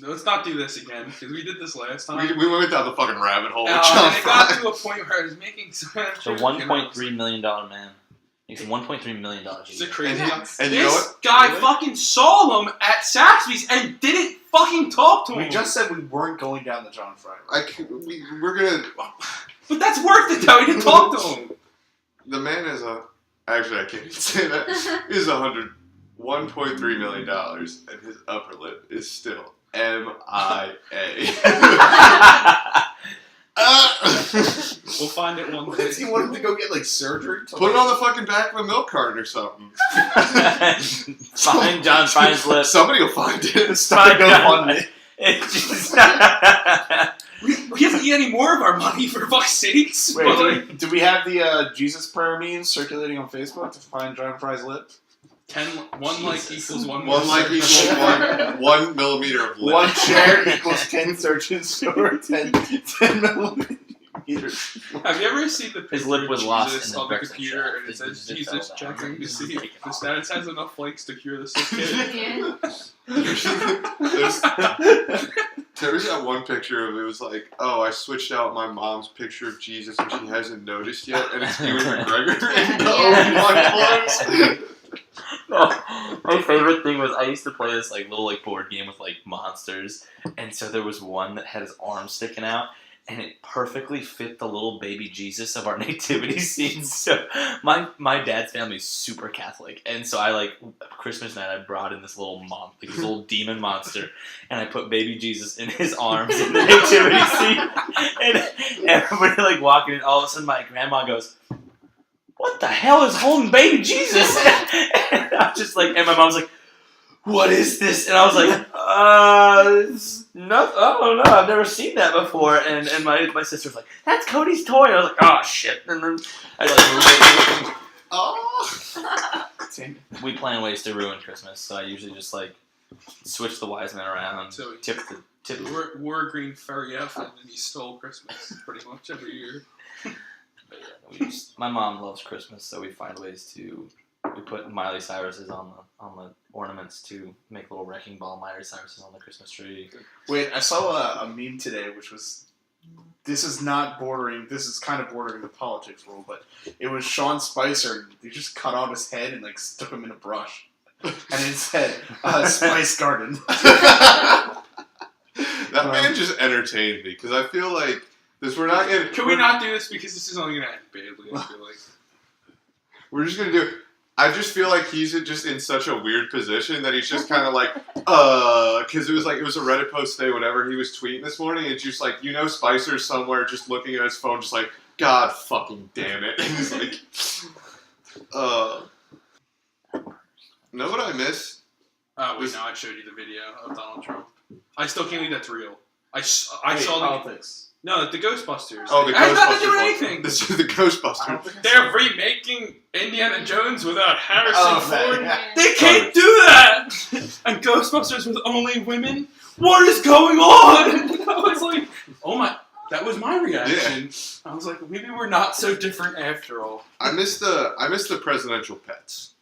Let's not do this again because we did this last time. We went down the fucking rabbit hole with And John it got Fry. to a point where I was making so much. The $1.3 million man makes $1.3 million. It's a a year. crazy. And you know This what? guy Really? fucking saw him at Saxby's and didn't fucking talk to him. We just said we weren't going down the John Fry road. We're gonna. But that's worth it though. He didn't talk to him. The man is a. Actually, I can't even say that. Is $1.3 million, and his upper lip is still MIA. We'll find it one What day. if he wanted to go get like surgery? To, Put it on the fucking back of a milk carton or something. Find John Fry's lips. Somebody will find it. Start to go on it. It's just- We haven't eaten any more of our money for fuck's sakes. Wait, But, like, do we have the Jesus prayer memes circulating on Facebook to find John Fry's lip? 1 like Jesus. equals 1 One like equals 1 millimeter of lip. One chair equals 10 searches for 10 millimeters. Have you ever seen the His picture lip of was lost Jesus in the on the breakfast computer shop. and it says It Jesus fell down. checking to see Take if it the off. status has enough flakes to cure the sick kid? Yeah. There's that one picture of it was like, oh, I switched out my mom's picture of Jesus and she hasn't noticed yet, and it's Ewan McGregor in the Yeah. Obi-Wan clothes. My favorite thing was I used to play this like little like board game with like monsters, and so there was one that had his arm sticking out, and it perfectly fit the little baby Jesus of our nativity scene. So my dad's family is super Catholic, and so I like Christmas night I brought in this little this little demon monster, and I put baby Jesus in his arms in the nativity scene, and everybody like walking in. All of a sudden, my grandma goes, "What the hell is holding baby Jesus?" And I'm just like, and my mom's like, "What is this?" And I was like, it's nothing. I don't know. I've never seen that before. And my sister's like, "That's Cody's toy." And I was like, "Oh shit!" And then I like moved Oh. it. We plan ways to ruin Christmas, so I usually just like switch the wise men around, So tip. Wore a green furry outfit and he stole Christmas pretty much every year. But yeah, my mom loves Christmas, so we find ways to. We put Miley Cyrus's on the ornaments to make little wrecking ball Miley Cyrus's on the Christmas tree. Wait, I saw a meme today which was. This is kind of bordering the politics rule, but it was Sean Spicer. They just cut off his head and like stuck him in a brush. And it said, Spice Garden. That man just entertained me because I feel like we're not getting. Can we not do this because this is only gonna end badly? I feel like. We're just gonna do. I just feel like he's just in such a weird position that he's just kind of like, because it was a Reddit post today, whatever he was tweeting this morning. It's just like, Spicer's somewhere just looking at his phone, just like, God fucking damn it. And he's like, know what I miss? Oh wait, no, I showed you the video of Donald Trump. I still can't believe that's real. I saw the politics. No, the Ghostbusters. Oh, the It has nothing to Ghostbusters do with one. anything. This is the Ghostbusters. They're remaking Indiana Jones without Harrison Oh, Ford. yeah. They can't do that! And Ghostbusters with only women? What is going on? I was like, oh my, that was my reaction. I was like, maybe we're not so different after all. I miss the presidential pets.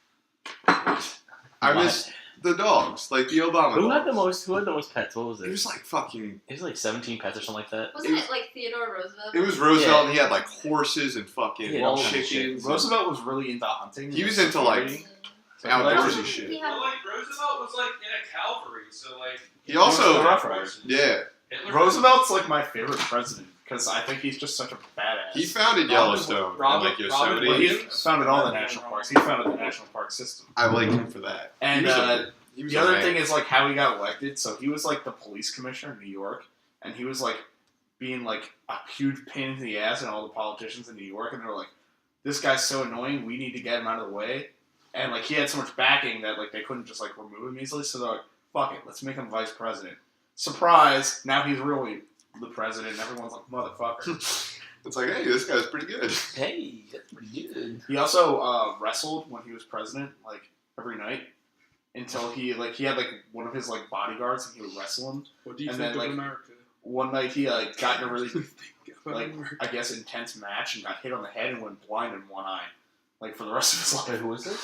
I What? miss the dogs, like the Obama Who had dogs. the most pets? What was it? It was like fucking. It was like 17 pets or something like that. Wasn't it like Theodore Roosevelt? It was Roosevelt, and he had like horses and fucking Yeah, all kinds of chickens. Roosevelt was really into hunting. He was into like outdoorsy shit. He had- Roosevelt was like in a cavalry, so like. He also, Rough Riders. yeah, Roosevelt's like my favorite president because I think he's just such a badass. he founded Yellowstone and like Robert Well, he Yosemite. founded all the national parks. He founded the national park system. I like him for that. And He was the a other man. thing is like how he got elected. So he was like the police commissioner in New York, and he was like being like a huge pain in the ass in all the politicians in New York, and they were like, "This guy's so annoying. We need to get him out of the way." and like he had so much backing that like they couldn't just like remove him easily. So they're like, "Fuck it, let's make him vice president." Surprise! Now he's really the president. And everyone's like, "Motherfucker." It's like, hey, this guy's pretty good. Hey, that's pretty good. He also wrestled when he was president, like every night, until he had like one of his like bodyguards, and he would wrestle him. What do you And think then, of like, America? One night he got in a really About like America? I guess intense match and got hit on the head and went blind in one eye, like for the rest of his life. Wait, who was it?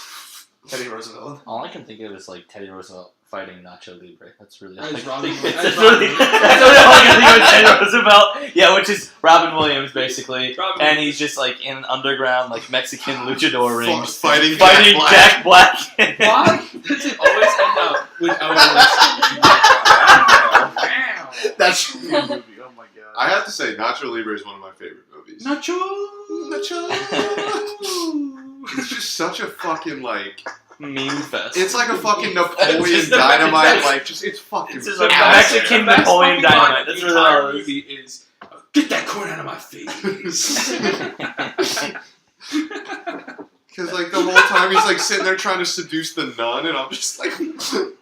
Teddy Roosevelt. All I can think of is like Teddy Roosevelt fighting Nacho Libre. That's really all I That's can Robin think Williams. of. That's That's really all I can think of Teddy Roosevelt. Yeah, which is Robin Williams basically, Robin and Williams. he's just like in an underground like Mexican luchador ring Fighting Jack Black. Why does it always end up with Elvis? Wow. That should be a movie. Oh my god. I have to say, Nacho Libre is one of my favorite movies. Nacho. It's just such a fucking like. Meme fest. It's like a fucking Napoleon Just a- Dynamite. that's- Like, just it's fucking. It's just out a there. Mexican The best Napoleon fucking line Dynamite. of That's the what it entire is. movie is, get that corn out of my face. Because like the whole time he's like sitting there trying to seduce the nun, and I'm just like,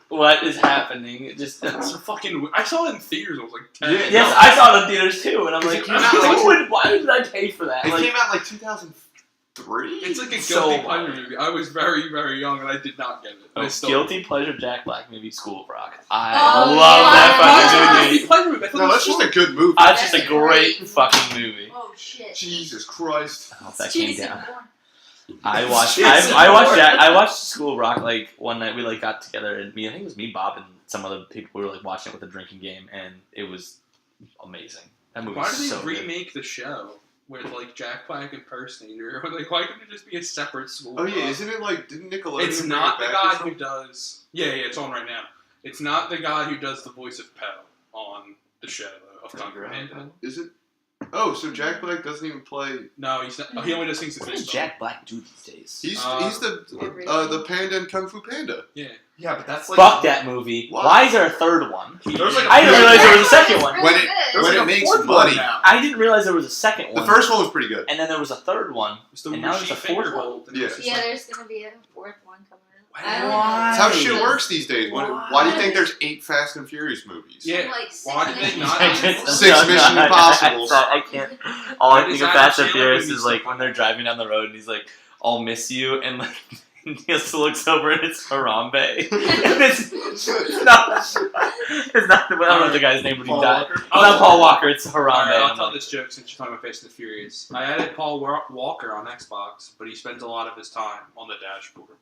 What is happening? It just That's so fucking. I saw it in theaters. I was like 10. Yeah, yes, no. I saw it in theaters too, and I'm like, It came out like- why did I pay for that? it Like, came out like 2003. It's like a So guilty pleasure wild. movie. I was very, very young and I did not get it. And I still- guilty pleasure Jack Black movie School of Rock. I Oh, love yeah. that Why is it a fucking movie. guilty pleasure movie? I thought No, it was that's just fun. a good movie. That's just a That's great great. fucking movie. Oh shit. Jesus Christ. I hope that came Jason down. Bourne. I watched. Jason I watched. Bourne. I watched School of Rock like one night. We like got together and I think it was me, Bob, and some other people. We were like watching it with a drinking game, and it was amazing. That movie Why was did they so good. remake the show with like Jack Black impersonator? Like, why couldn't it just be a separate school? Oh yeah, isn't it like? Didn't Nickelodeon? It's bring not it the back or guy something? who does. Yeah, it's on right now. It's not the guy who does the voice of Poe on the show of Kung Fu Panda. Is it? Oh, so Jack Black doesn't even play. No, he's not. Oh, he only does things What with does Jack Black do these days? He's Uh, the panda in Kung Fu Panda. Yeah. Yeah, but that's like Fuck that movie. Why? Why is there a third one? There's like I didn't realize there was a Yeah, second it's one. really When it- good. There's when like it a makes fourth money. one now. I didn't realize there was a second The one. first one was pretty good. And then there was a third one. It's the And now there's Wuxi a fourth finger one. hold, and Yeah. it's just Yeah, like- there's gonna be a fourth one coming. Why? I don't know. That's how shit Because- works these days. Why do you think there's 8 Fast and Furious movies? Yeah. Like six Why did they missions. not- Six Mission Impossibles. I can't. All I Why think does of Adam Fast and Sandler Furious movies is like stuff when like they're that? driving down the road and he's like, I'll miss you, and like he just looks over and it's Harambe. And it's not. It's not. I don't know the guy's name, but he Paul died. Walker? It's not Paul Walker. It's Harambe. Alright, I'll I'm tell like, this joke since you're talking about Fast and the Furious. I added Paul Walker on Xbox, but he spends a lot of his time on the dashboard.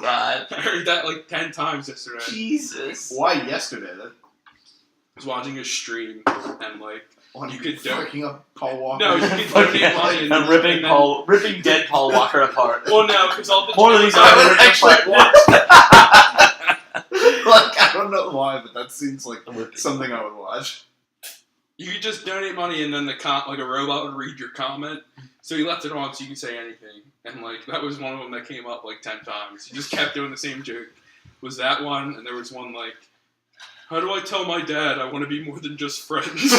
God. I heard that like 10 times yesterday. Jesus. Why yesterday? That I was watching a stream and like one You could freaking up Paul Walker. No, you could donate money and I'm ripping then- ripping dead Paul Walker apart. Well, no, because all the More of these I are would ripped actually apart. watch that. Like I don't know why, but that seems like something I would watch. You could just donate money and then like a robot would read your comment. So he left it on so you could say anything. And like that was one of them that came up like 10 times. He just kept doing the same joke. Was that one? And there was one like, how do I tell my dad I want to be more than just friends?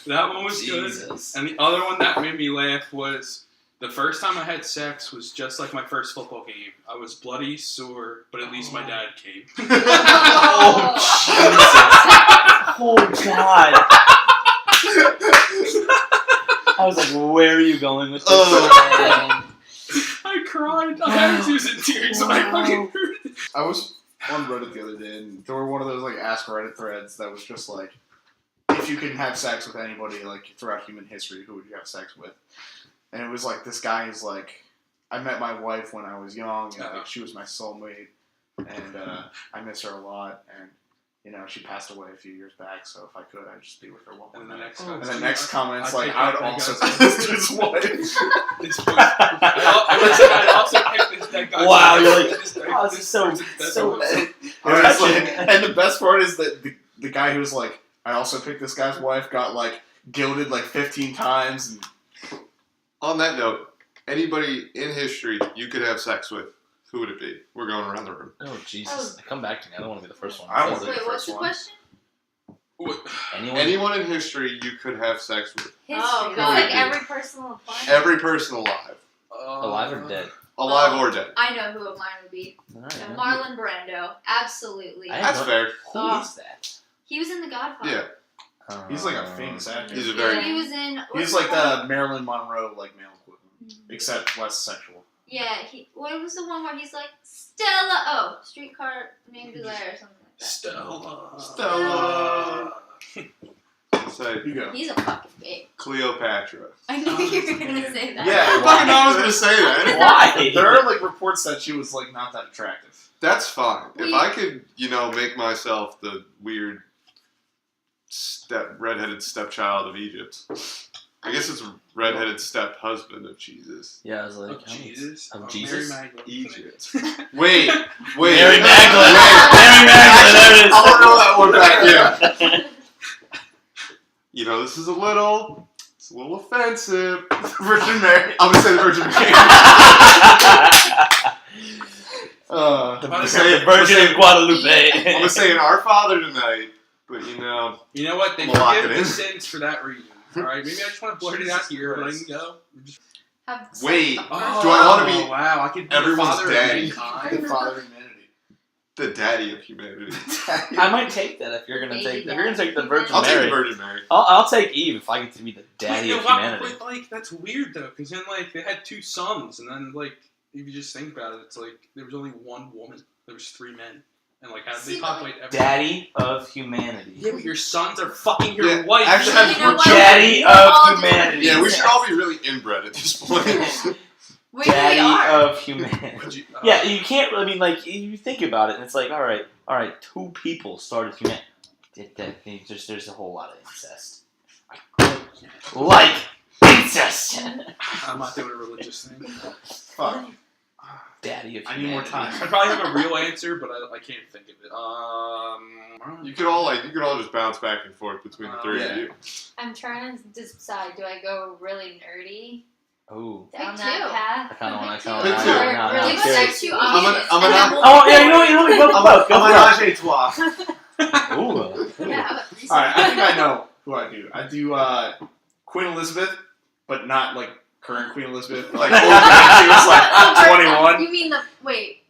That one was good. Jesus. And the other one that made me laugh was the first time I had sex was just like my first football game. I was bloody, sore, but at least my dad came. Oh, Oh God. I was like, where are you going with this? Oh. I cried. I was in tears when I fucking heard it. I was on Reddit the other day, and there were one of those like Ask Reddit threads that was just like, if you can have sex with anybody like throughout human history, who would you have sex with? And it was like this guy is like, I met my wife when I was young, and like, she was my soulmate, and I miss her a lot, and you know she passed away a few years back, so if I could, I'd just be with her one more And the night. next, And the next comment's I like, picked I'd up that also guy's- pick this dude's wife. This boy, I'd also pick this dead guy. Wow, you're like, This dead- oh, this is so this- so. And, it's like, and the best part is that the guy who was like, I also picked this guy's wife, got like gilded like 15 times. And On that note, anybody in history you could have sex with, who would it be? We're going around the room. Oh Jesus! Come back to me. I don't want to be the first one. I don't Says wanna it. Wait, what's the question? Anyone in history you could have sex with. History. Oh, That's like God. every person on the planet. Every person alive. Alive or dead? Alive or dead. I know who mine would be. Alright. Marlon Brando. Absolutely. I- That's fair. Who is that? He was in The Godfather. Yeah. He's like a famous actor. He's a very. He was in. He's like the Marilyn Monroe like male equivalent, except less sexual. Yeah. What was the one where he's like Stella? Oh, Streetcar Named Desire or something like that. Stella. Say You go. He's a fucking babe. Cleopatra. I knew you were gonna say that. Yeah. I fucking know I was gonna say that. Why? There are like reports that she was like not that attractive. That's fine. If We- I could, make myself the weird redheaded stepchild of Egypt. I guess it's redheaded step husband of Jesus. Yeah, I was like, Of Jesus. Of Oh, Jesus? Mary Magdalene. Egypt. Wait. Mary Magdalene. Wait. Mary Magdalene. There it is. I don't know that one back yet. This is a little offensive. Virgin Mary. I'm gonna say the Virgin Mary. The Virgin of Guadalupe. I'm gonna say an Our Father tonight, but You know what? They I'm gonna lock forgive it the in. sins for that reason. Alright, maybe I just want to blurt it out here, but I can go. Have sex Wait. with the Do first I wanna be wow, I could be everyone's the father of daddy? mankind. The father of humanity. the daddy of humanity. I might take that if you're gonna take the Virgin I'll take the Mary. Virgin Mary. I'll take Eve if I get to be the daddy Wait, of no, humanity. But, like, that's weird though, because then like they had 2 sons, and then like if you just think about it, it's like there was only 1 woman, there was 3 men, and like how did they See, populate everything? Daddy of humanity. Yeah, but your sons are fucking your Yeah, wife. actually, You know what? Daddy We're all of humanity. Yeah, we should all be really inbred at this point. We Daddy really are. of humanity. Would you- Yeah, you can't. I mean, like you think about it, and it's like, all right, 2 people started humanity. There's a whole lot of incest. Like incest. I'm not doing a religious thing. Fuck. Daddy of I humanity. need more time. I probably have a real answer, but I can't think of it. You could all just bounce back and forth between the 3 of Yeah. you. I'm trying to decide. Do I go really nerdy Ooh. down Me that too. path? I kind of want to. Me too. Really Give quick. us our 2 I'm options. I'm and an- then Oh yeah, you know, go for both. Go for both. a trois. Ooh. Yeah, how about 3 Alright, I think I know who I do. I do Queen Elizabeth, but not like current Queen Elizabeth. Like old when she was like 21. You mean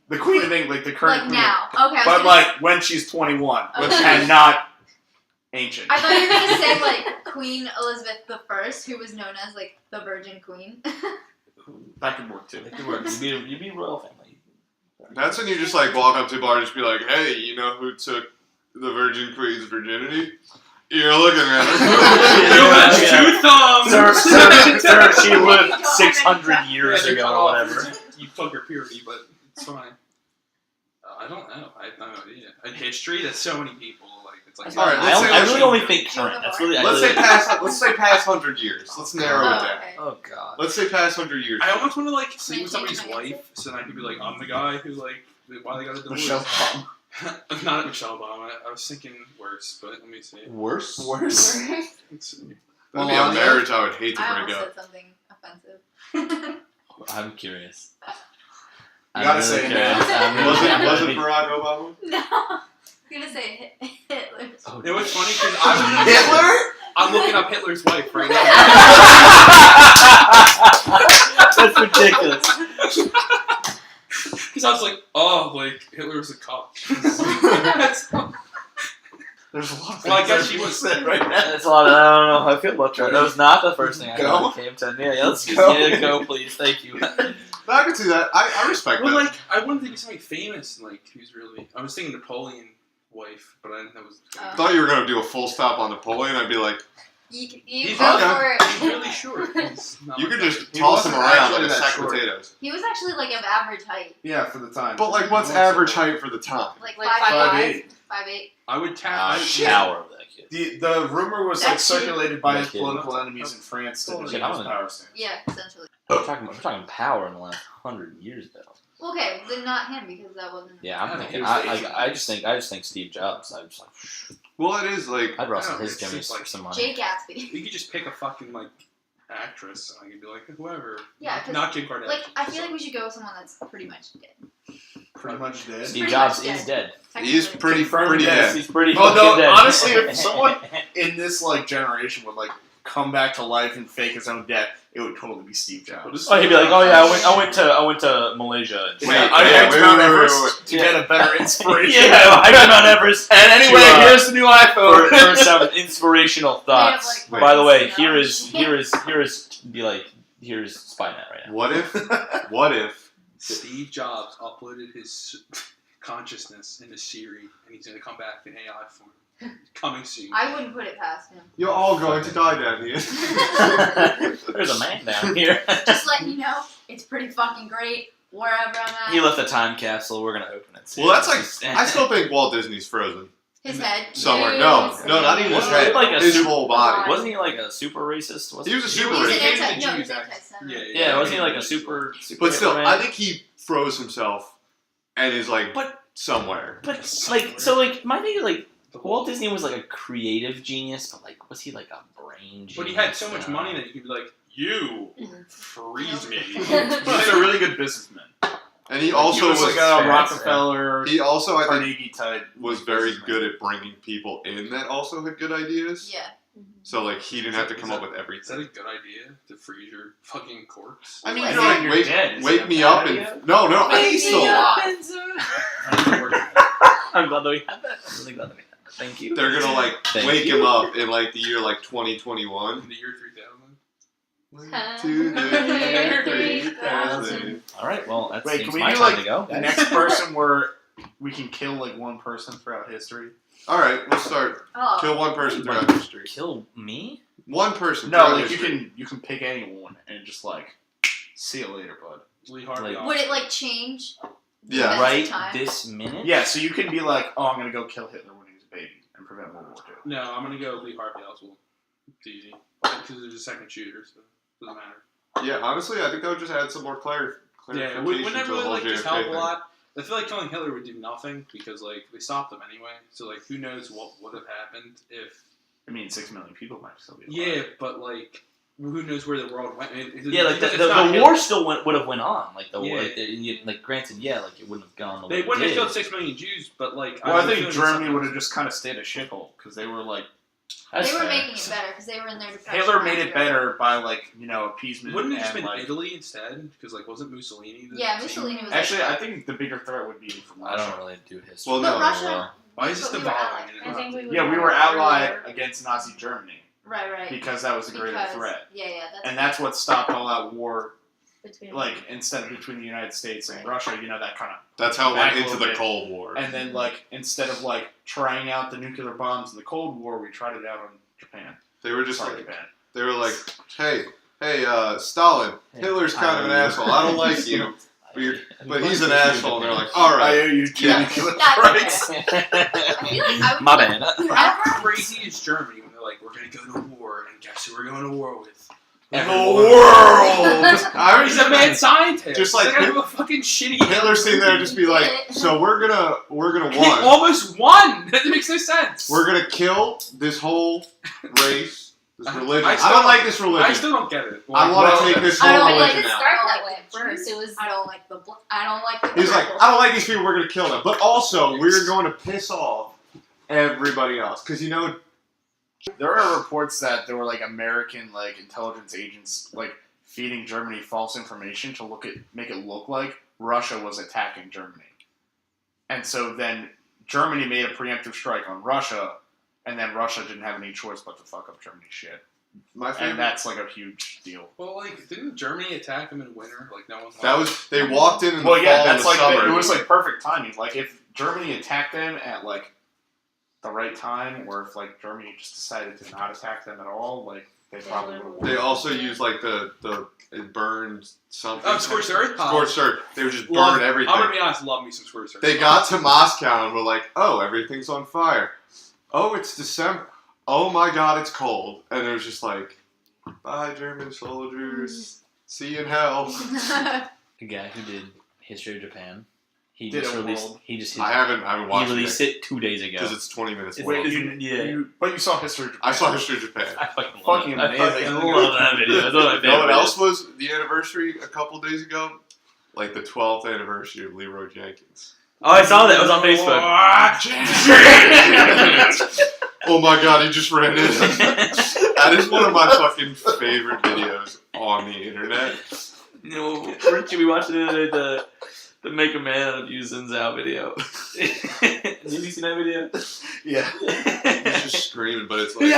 The Queen of England, like the current like Queen. now? Okay. I was But gonna like when she's 21, Okay. and not ancient. I thought you were gonna say like Queen Elizabeth I, who was known as like the Virgin Queen. That could work too. It could work. You'd be royal family. That's when you just like walk up to a bar and just be like, hey, you know who took the Virgin Queen's virginity? You're looking at You her. have 2 thumbs. Sir, she lived 600 years Yeah, ago or whatever. You plug your puberty, but it's fine. I don't know. I have no idea. In history, that's so many people. Like it's like. All right, I really only think current. That's really. Let's say past 100 years. Let's narrow it down. Okay. Oh god. Let's say past 100 years. I almost want to like sleep with Can I somebody's change my answer? wife, so then I could be like, I'm the guy who like why they got a divorce. Michelle Obama. Not Michelle Obama. I was thinking worse, but let me see. Worse. Worse. Let's see. That'd be a marriage I would hate to I break almost up. said something offensive. I'm curious. You gotta say it now. Was it Barack Obama? No. I'm gonna say Hitler. It was funny because I was Hitler? I'm looking up Hitler's wife right now. That's ridiculous. Because I was like, oh, like Hitler was a cop. There's a lot of Well, I things guess that she you was- said right now. That's a lot. I don't know how I feel about that. That was not the first thing I Go? thought came to. Yeah, let's Go. go, please. Thank you. No, I can see that. I respect Well, that. like I wanted to think of somebody famous, and like who's really. I was thinking Napoleon wife, but I didn't know it was. I thought you were going to do a full stop on Napoleon. I'd be like, You He's go okay. for it. He's really short. He's not you like could that. just He toss him wasn't around like actually a that sack of short. potatoes. He was actually like of average height. Yeah, for the time. But like, what's average height for the time? Like Like 5'8". 5'8". 5'8". I would tap. Power of that kid. The rumor was like That's true. circulated by Yeah, his kid. political enemies in France to defeat Yeah, his I'm power stance. Yeah, essentially. We're talking power in the last 100 years, though. Okay, then not him because that wasn't. Yeah, I'm Yeah, thinking. he was I just think Steve Jobs. I'm just like, Well, it is like I'd rustle know, his it's Jimmys just like for some money. Jay Gatsby. You could just pick a fucking like actress. And I could be like whoever. Yeah, 'cause, Not Kim Kardashian. Like I feel like we should go with someone that's pretty much dead. pretty much dead. Steve Pretty Jobs much is dead. He's pretty Confirmed dead. He's pretty Although, fucking dead. honestly, if someone in this like generation would like come back to life and fake his own death, it would totally be Steve Jobs. Oh, he'd be like, oh yeah, I went to Malaysia. Wait, I wait, went to wait, Mount wait, Everest wait, wait. to get a better inspiration. Yeah, I went on Everest. And anyway, To, here's the new iPhone. for some inspirational thoughts. like, By the way, Wait. here's Spynet right now. What if Steve Jobs uploaded his consciousness into Siri, and he's gonna come back in AI form. Coming soon. I wouldn't put it past him. you're all going to die down here? There's a man down here. Just letting you know, it's pretty fucking great wherever I'm at. He left a time capsule. We're gonna open it soon. Well, that's like I still think Walt Disney's frozen His head. somewhere. No, not even his Wasn't head. he like a his super- whole body. Wasn't he like a super racist? Wasn't He was a super He's an racist. hated anti- the no, he's Jews, anti-Semite. Yeah, wasn't he like a super? But still, Superman? I think he froze himself and is like But- somewhere. But like, so like, my thing is like, Walt Disney was like a creative genius, but like, was he like a brain genius? But he had so much money that he could be like, you freeze me. He's a really good businessman. And he also he was like a fair, Rockefeller, he also I think Carnegie type. was very good at bringing people in that also had good ideas. Yeah. So like he didn't have to Is come that- up with Is that everything. a good idea to freeze your fucking corpse? I mean, Well, you know, I like think you're dead. Is wake it a me bad up idea? and no, I think he's still alive. I'm glad that we had that. I'm really glad that we had that. Thank you. They're gonna like Thank wake you. him up in like the year like 2021. In the year 3000? To the year 3000. All right. Well, that's Wait, seems can we my do, time like, to go. The guys. next person where we can kill like one person throughout history. All right, we'll start. Oh. Kill one person throughout history. Kill me? One person. No, throughout like history. you can pick anyone and just like see you later, bud. Lee Harvey Like- Oswald. Would it like change? Yeah. That's Right the time. this minute? Yeah, so you can be like, oh, I'm gonna go kill Hitler when he was a baby and prevent World War II. No, I'm gonna go Lee Harvey Oswald. It's easy. Because there's a second shooter, so it doesn't matter. Yeah, honestly, I think that would just add some more Yeah, clarification wouldn't that to the really whole like just JFK help a thing. lot? I feel like killing Hitler would do nothing because like they stopped him anyway. So like who knows what would have happened if? I mean, 6 million people might still be alive. Yeah, but like who knows where the world went? Yeah, like it's the not war Hitler. still would have went on. Like the war, Yeah. like granted, yeah, like it wouldn't have gone the way They it wouldn't have did. killed 6 million Jews, but like Well, I have a think feeling Germany something- would have just kind of stayed a shithole because they were like That's They were fair. making it better because they were in their depression. Hitler made it after. better by like appeasement. Wouldn't it have just and, been like, Italy instead? Because like wasn't Mussolini? The Yeah, same- Mussolini was. Actually, like, I think the bigger threat would be from I Russia. don't really do history. Well, But no, Russia. Why is this But we were devolving? allied. I think we would Yeah, we know were allied earlier. against Nazi Germany Right. because that was the greater Because- threat, Yeah, that's. and that's what stopped all that war. Between Like instead of between the United States and Right. Russia, that kind of. That's how it Back went a into little the bit. Cold War. And then like instead of like trying out the nuclear bombs in the Cold War, we tried it out on Japan. They were just Sorry, like, Japan. they were like, hey, Stalin, Hitler's kind of an asshole. I don't like you, but he's an asshole. And they're like, all I right. owe you two Yeah. nuclear That's strikes. I feel like I would. My bad. How crazy is Germany when they're like, we're gonna go to war, and guess who we're going to war with? The Everyone. world. He's a mad scientist. Just like He's gonna have a fucking shitty. Hitler's sitting there and just be like, so we're gonna He won. almost won. That makes no sense. We're gonna kill this whole race, this religion. I I, still don't don't- like this religion. I still don't get it. I want to take this I whole don't like religion it out. start I that don't way. like At first, it was I don't like the. I don't like the. He's like, purple. I don't like these people. We're gonna kill them. But also, we're going to piss off everybody else because There are reports that there were like American like intelligence agents like feeding Germany false information to make it look like Russia was attacking Germany. And so then Germany made a preemptive strike on Russia, and then Russia didn't have any choice but to fuck up Germany's shit. my favorite. And that's like a huge deal. Well, like, didn't Germany attack them in winter? Like, no one. That was they walked in the Well, yeah, fall that's and the like summer. it was like perfect timing. Like if Germany attacked them at like the right time, or if like Germany just decided to not attack them at all, like they probably would have. They also used like the it burned something. Oh, Scorched Earth? Scorched Earth. They would just Love- burn everything. I'm gonna be honest. Love me some Scorched Earth. They got to Moscow and were like, oh, everything's on fire. Oh, it's December. Oh my God, it's cold. And it was just like, bye, German soldiers. See you in hell. The guy who did History of Japan, he Did just a released. world. He just. I haven't watched He released it 2 days ago. because it's 20 minutes It's long. Wait, like- but you saw History of Japan. I saw History of Japan. I fucking Fucking love it. I amazing. fucking love that video. That's one of my You know what favorite else was the anniversary a couple days ago? like the 12th anniversary of Leroy Jenkins. Oh, I saw that. It was on Facebook. Oh my god, he just ran in. That is one of my fucking favorite videos on the internet. No, Richie, we watched the Make a Man Out of You Zinzao video. Have you seen that video? Yeah. He's just screaming, but it's like...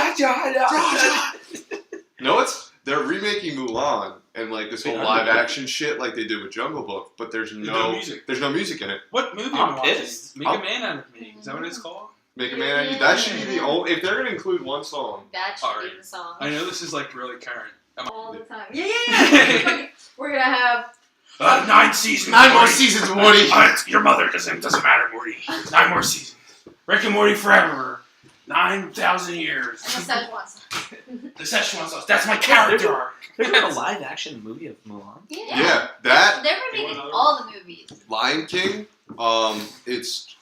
No, they're remaking Mulan and like this whole live action shit like they did with Jungle Book, but there's no music. There's no music in it. What movie I'm am I watching? pissed. Make a Man Out of Me. Is that what it's called? Make a Man Out of You. That should be the only... If they're going to include one song... That should Alright. be the song. I know this is like really current. All the time. Yeah. We're gonna have 9 seasons. 9 more seasons, Woody! Your mother doesn't matter, Morty. 9 more seasons. Rick and Morty forever. 9,000 years. and the Szechuan sauce. The Szechuan sauce. That's my character. There's a live action movie of Mulan. Yeah, that... They're remaking all the movies. Lion King, it's...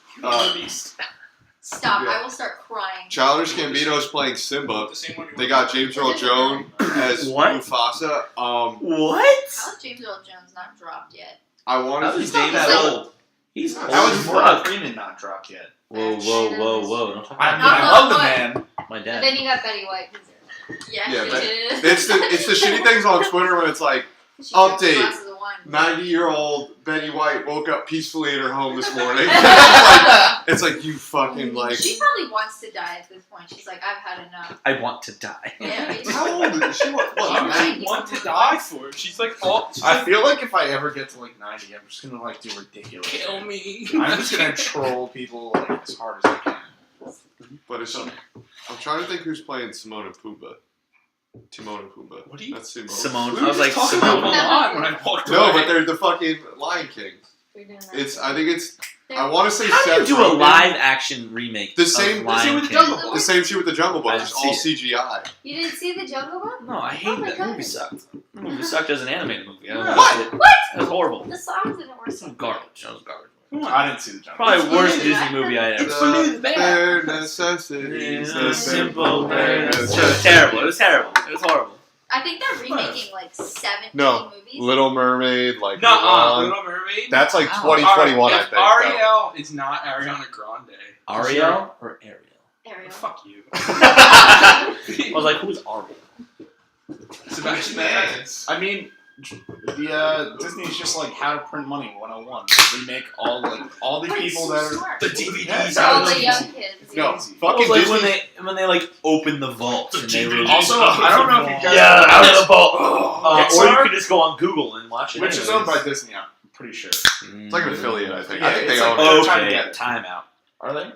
Stop! Yeah. I will start crying. Childish Gambino's playing Simba. The same one you They were- got James Earl Jones as What? Mufasa. What? How is James Earl Jones not dropped yet? I wanted How to... is James that old? He's old How as is Morgan fuck. Freeman not dropped yet? Whoa, whoa, whoa, whoa! Don't talk I about mean, me. I love the man. My And dad. then you got Betty White. Yeah, Yeah, she but did. It's the shitty things on Twitter when it's like, She took update. glasses of wine. 90-year-old Betty White woke up peacefully in her home this morning. It's like, you fucking like... She probably wants to die at this point. She's like, I've had enough. I want to die. Yeah, me too. How old is she? What, Why would she 90? want to die for it? She's like, I feel like if I ever get to like 90, I'm just gonna like do ridiculous. kill me. I'm just gonna troll people like as hard as I can. But it's... I'm trying to think who's playing Timon and Pumbaa. Timon and Pumbaa. What do you- That's Timon. Simone. We I were was like, just talking about Simone. Mulan when I walked away. No, but they're the fucking Lion King. We're doing that. It's... I think it's... They're- I want to say How do you Seth do a Rogen. live action remake The of same- Lion the same with King? Jungle Book. The same shit with the Jungle Book. I It's didn't all see CGI. You didn't see the Jungle Book? No, I hated Oh my that God. movie. Sucked. The movie sucked as an animated movie. I don't know What? It, What? it was horrible. The songs didn't work. Some garbage. That was garbage. Come on. I didn't see the jungle. Probably It's worst funny. Disney movie I ever It's seen. funny, the bad. Bare necessities. Yeah, the simple. bare It was necessities. terrible. It was terrible. It was horrible. I think they're remaking like 17 No. movies. Little Mermaid, like Nuh-uh. Mulan. Little Mermaid. That's like Wow. 2021, I If think. though. Ariel is not Ariana Grande. Ariel or Ariel? Ariel. Fuck you. I was like, who's Ariel? Sebastian Stan. I mean, the Disney's just like How to Print Money 101. They remake all the But it's people so that are. smart. The DVDs. Yeah, All no, the it's young easy. kids. No, It fucking was like Disney. when they like open the vault and they were Also, I don't know if you guys. yeah, out of the vault. Or Pixar, you could just go on Google and watch it. which is owned by Disney, I'm pretty sure. It's like an affiliate, I think. Yeah, I think they it's own like- it. they're trying to Okay, get it. time out. Are they?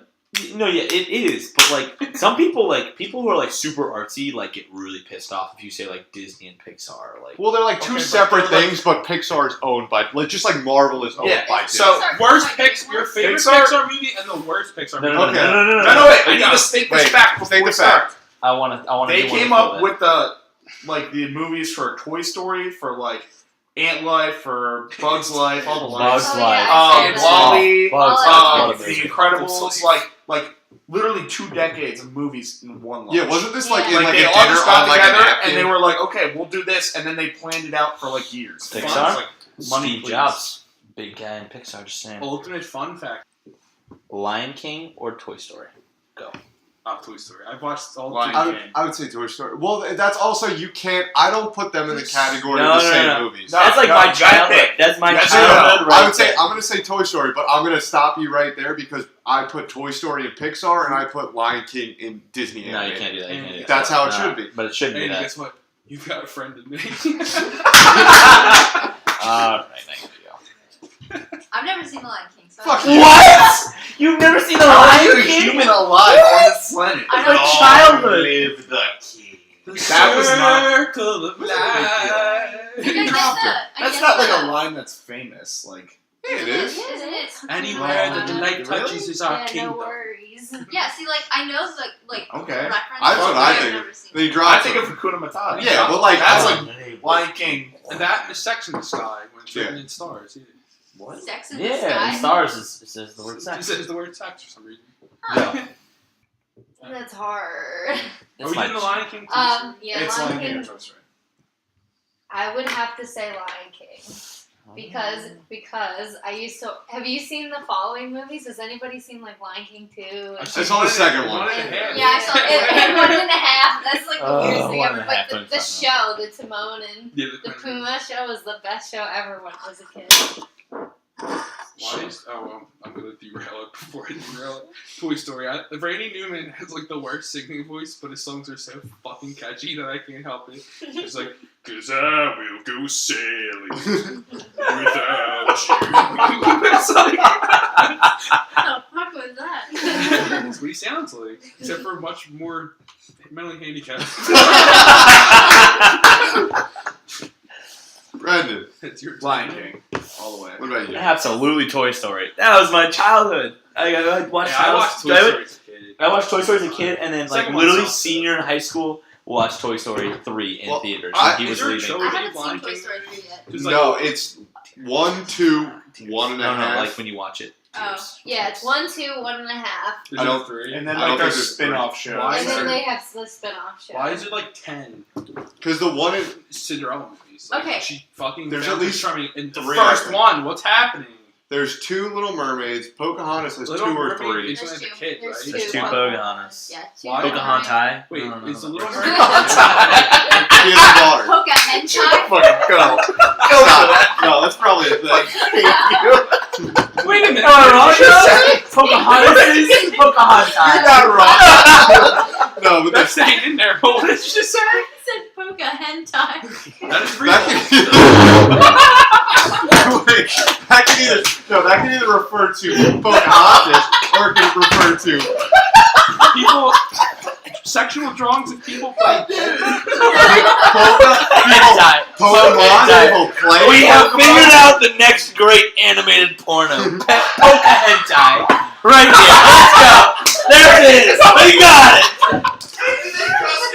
No, yeah, it is. But like some people, like people who are like super artsy, like get really pissed off if you say like Disney and Pixar are like. Well, they're like two Okay, but separate they're like- things, but Pixar is owned by, like, just like Marvel is owned Yeah, by so- Disney. Pixar- Worst Pixar- picks. Your favorite Pixar- Pixar movie and the worst Pixar No, movie. no, no, Okay. no, no, no, No, wait. I Wait, need to state this wait, fact state before we the start. fact. I want to. They came up with the movies for Toy Story, for like Ant Life, for Bugs Life, all the lives. Bugs Oh, Life. yeah, I saw that. Wall-E, Bugs All Life. of The it. Incredibles, like literally 2 decades of movies in one launch. Yeah, wasn't this like Yeah. in Like like they a all dinner just got on like a together napkin? and they were like, okay, we'll do this, and then they planned it out for like years. Pixar? It's like, money, Steve please. Jobs, big guy in Pixar. Just saying. Ultimate fun fact. Lion King or Toy Story? Go. Toy Story. I've watched all Lion the King. I would say Toy Story. Well, that's also, you can't, I don't put them in the category No, of the no, same no. movies. No, That's like no, my you gotta childhood. pick. That's my That's childhood. I Right would say, there. I'm going to say Toy Story, but I'm going to stop you right there because I put Toy Story in Pixar and I put Lion King in Disney No, you animated. can't do that. You can't do that. That's how it No, should be. But it shouldn't And be that. guess what? You've got a friend in me. Alright, thank you. I've never seen The Lion King. So Fuck I you. What? You've never seen the How are you Lion a King? human alive on this planet? I From don't- childhood. Live the king. The That was not- circle of I life. get that. I That's get not like that. a line that's famous. Like, Yeah, it is. Isn't it? Anywhere that the light Really? touches is our Yeah, kingdom. no worries. Yeah, see, like, I know, like okay. reference. That's what I I've think. never seen Then he it. I drops think it. of Hakuna Matata. Yeah, but like, that's I like Lion King. And that and the Sex in the Sky when it's written Yeah. in stars. What? Sex in the Yeah, Sky. and stars is the word It sex. says the word sex for some reason. Huh. That's hard. Are That's we my doing the Lion King too? Yeah, It's Lion Lion King. King. or Toy Story. I would have to say Lion King. Because I used to. Have you seen the following movies? Has anybody seen like Lion King 2? I saw the second one. Yeah, I saw it. And 1.5. That's like the weirdest thing ever. 1.5 But the show, the Timon and the Pumbaa show, was the best show ever when I was a kid. Why is I'm gonna derail it before I derail it. Toy Story. Randy Newman has like the worst singing voice, but his songs are so fucking catchy that I can't help it. It's like, 'cause I will go sailing without you. It's like, What the fuck was that? that's what he sounds like, except for much more mentally handicapped. Brandon, It's your Lion turn. King, all the way. what about you? Absolutely, Toy Story. That was my childhood. I watched. Yeah, I watched Toy Story as a kid. I watched Toy Story as a kid, and then like Second one literally sucks. senior in high school, watched Toy Story 3 in Well, theaters. I- When he is was there a leaving. trilogy? I haven't Lion seen Toy King Story 3 yet. Just No, it's 1, 2, 1.5. No, like when you watch it. Oh, yeah, it's 1, 2, 1.5. There's I don't- no 3. And then I like don't there's think there's spin-off shows. Why And is then there- they have the spin-off show. Why is it like 10 Because the one in, Cinderella movies? Like, Okay. She fucking There's found at least her charming in the 3, I first think. one. What's happening? there's 2 Little Mermaids. Pocahontas has Little 2 or Mermaid 3. is when I was a There's kid, two. right? There's 2 One. Pocahontas. Yeah, 2. Why? Pocahontas. Wait, No. is the Little Mermaid- Mermaid? He has a daughter. Poca hentai? Fucking go. Go for that. No, that's probably a thing. Wait a minute. Am I wrong? What did you say? Pocahontas is Pocahontas. You're not wrong. No, but That's that's staying in there, but what did you just say? I said poca hentai. That is real. that can either refer to Pocahontas or it can refer to People, sexual drawings of people playing. Hentai. Pokemon. Hentai. People play. We have Pokemon. figured out the next great animated porno. Poca hentai. Right here. Let's go. There it is. We got it.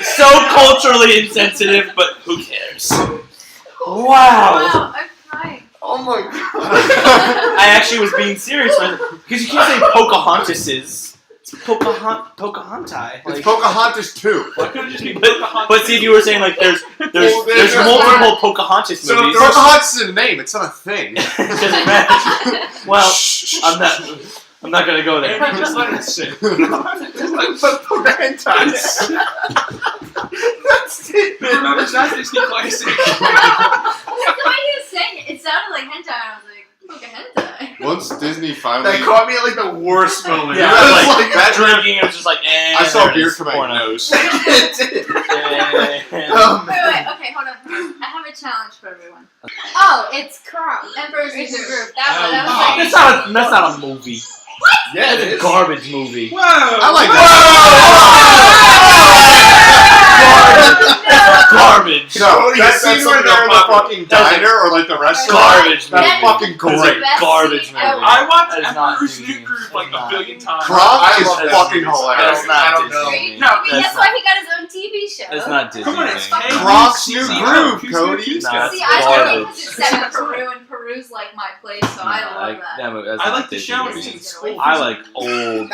So culturally insensitive, but who cares? Wow. Wow, I'm crying. Oh my god. I actually was being serious because you can't say Pocahontases. It's Pocahontai. It's Pocahontas 2. Why couldn't it just be But Pocahontas? see, if you were saying like there's Well, there's multiple Pocahontas So movies. Pocahontas is a name. It's not a thing. Doesn't matter. Well, I'm not gonna go there. Maybe just let it sit. Just let Pocahontas. Remember that Disney classic? The way he was saying it, it sounded like hentai. I was like, poca hentai. Once Disney finally, That caught me at like the worst moment. Yeah, It I was was like like that drinking. I was just like, I saw there it beer is, come out porno. your nose. Oh, Wait, okay, hold on. I have a challenge for everyone. Oh, it's Krom. Emperor's New Groove. That was like... That's not a movie. yeah, it It's a is. garbage movie. Whoa! I like That's garbage. No, Cody that said scene where something they're in the about fucking diner or like the restaurant. Garbage That's movie. fucking That's great. a Best garbage scene movie. ever. I watched That is not Emperor's Disney. New Groove like That's a billion times. Kronk I is love that fucking movie. hilarious. That's not I don't Disney. know. movie. No, that's That's why not- he got his own TV show. That's not Disney. Come on, it's movie. Kay. Kronk's New Groove, Who's Cody. Nah, See, it's I like it garbage. because it's set in Peru, and Peru's like my place, so I love that. I like the show when he was in Disney. school. I like old.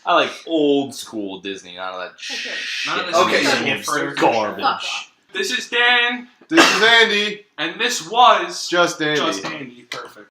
I like old school Disney. None of that shit. None of this Okay, shit. so Yeah, for- Garbage. Fuck off. This is Dan, This is Andy. and this was Just Andy. Just Andy. Perfect.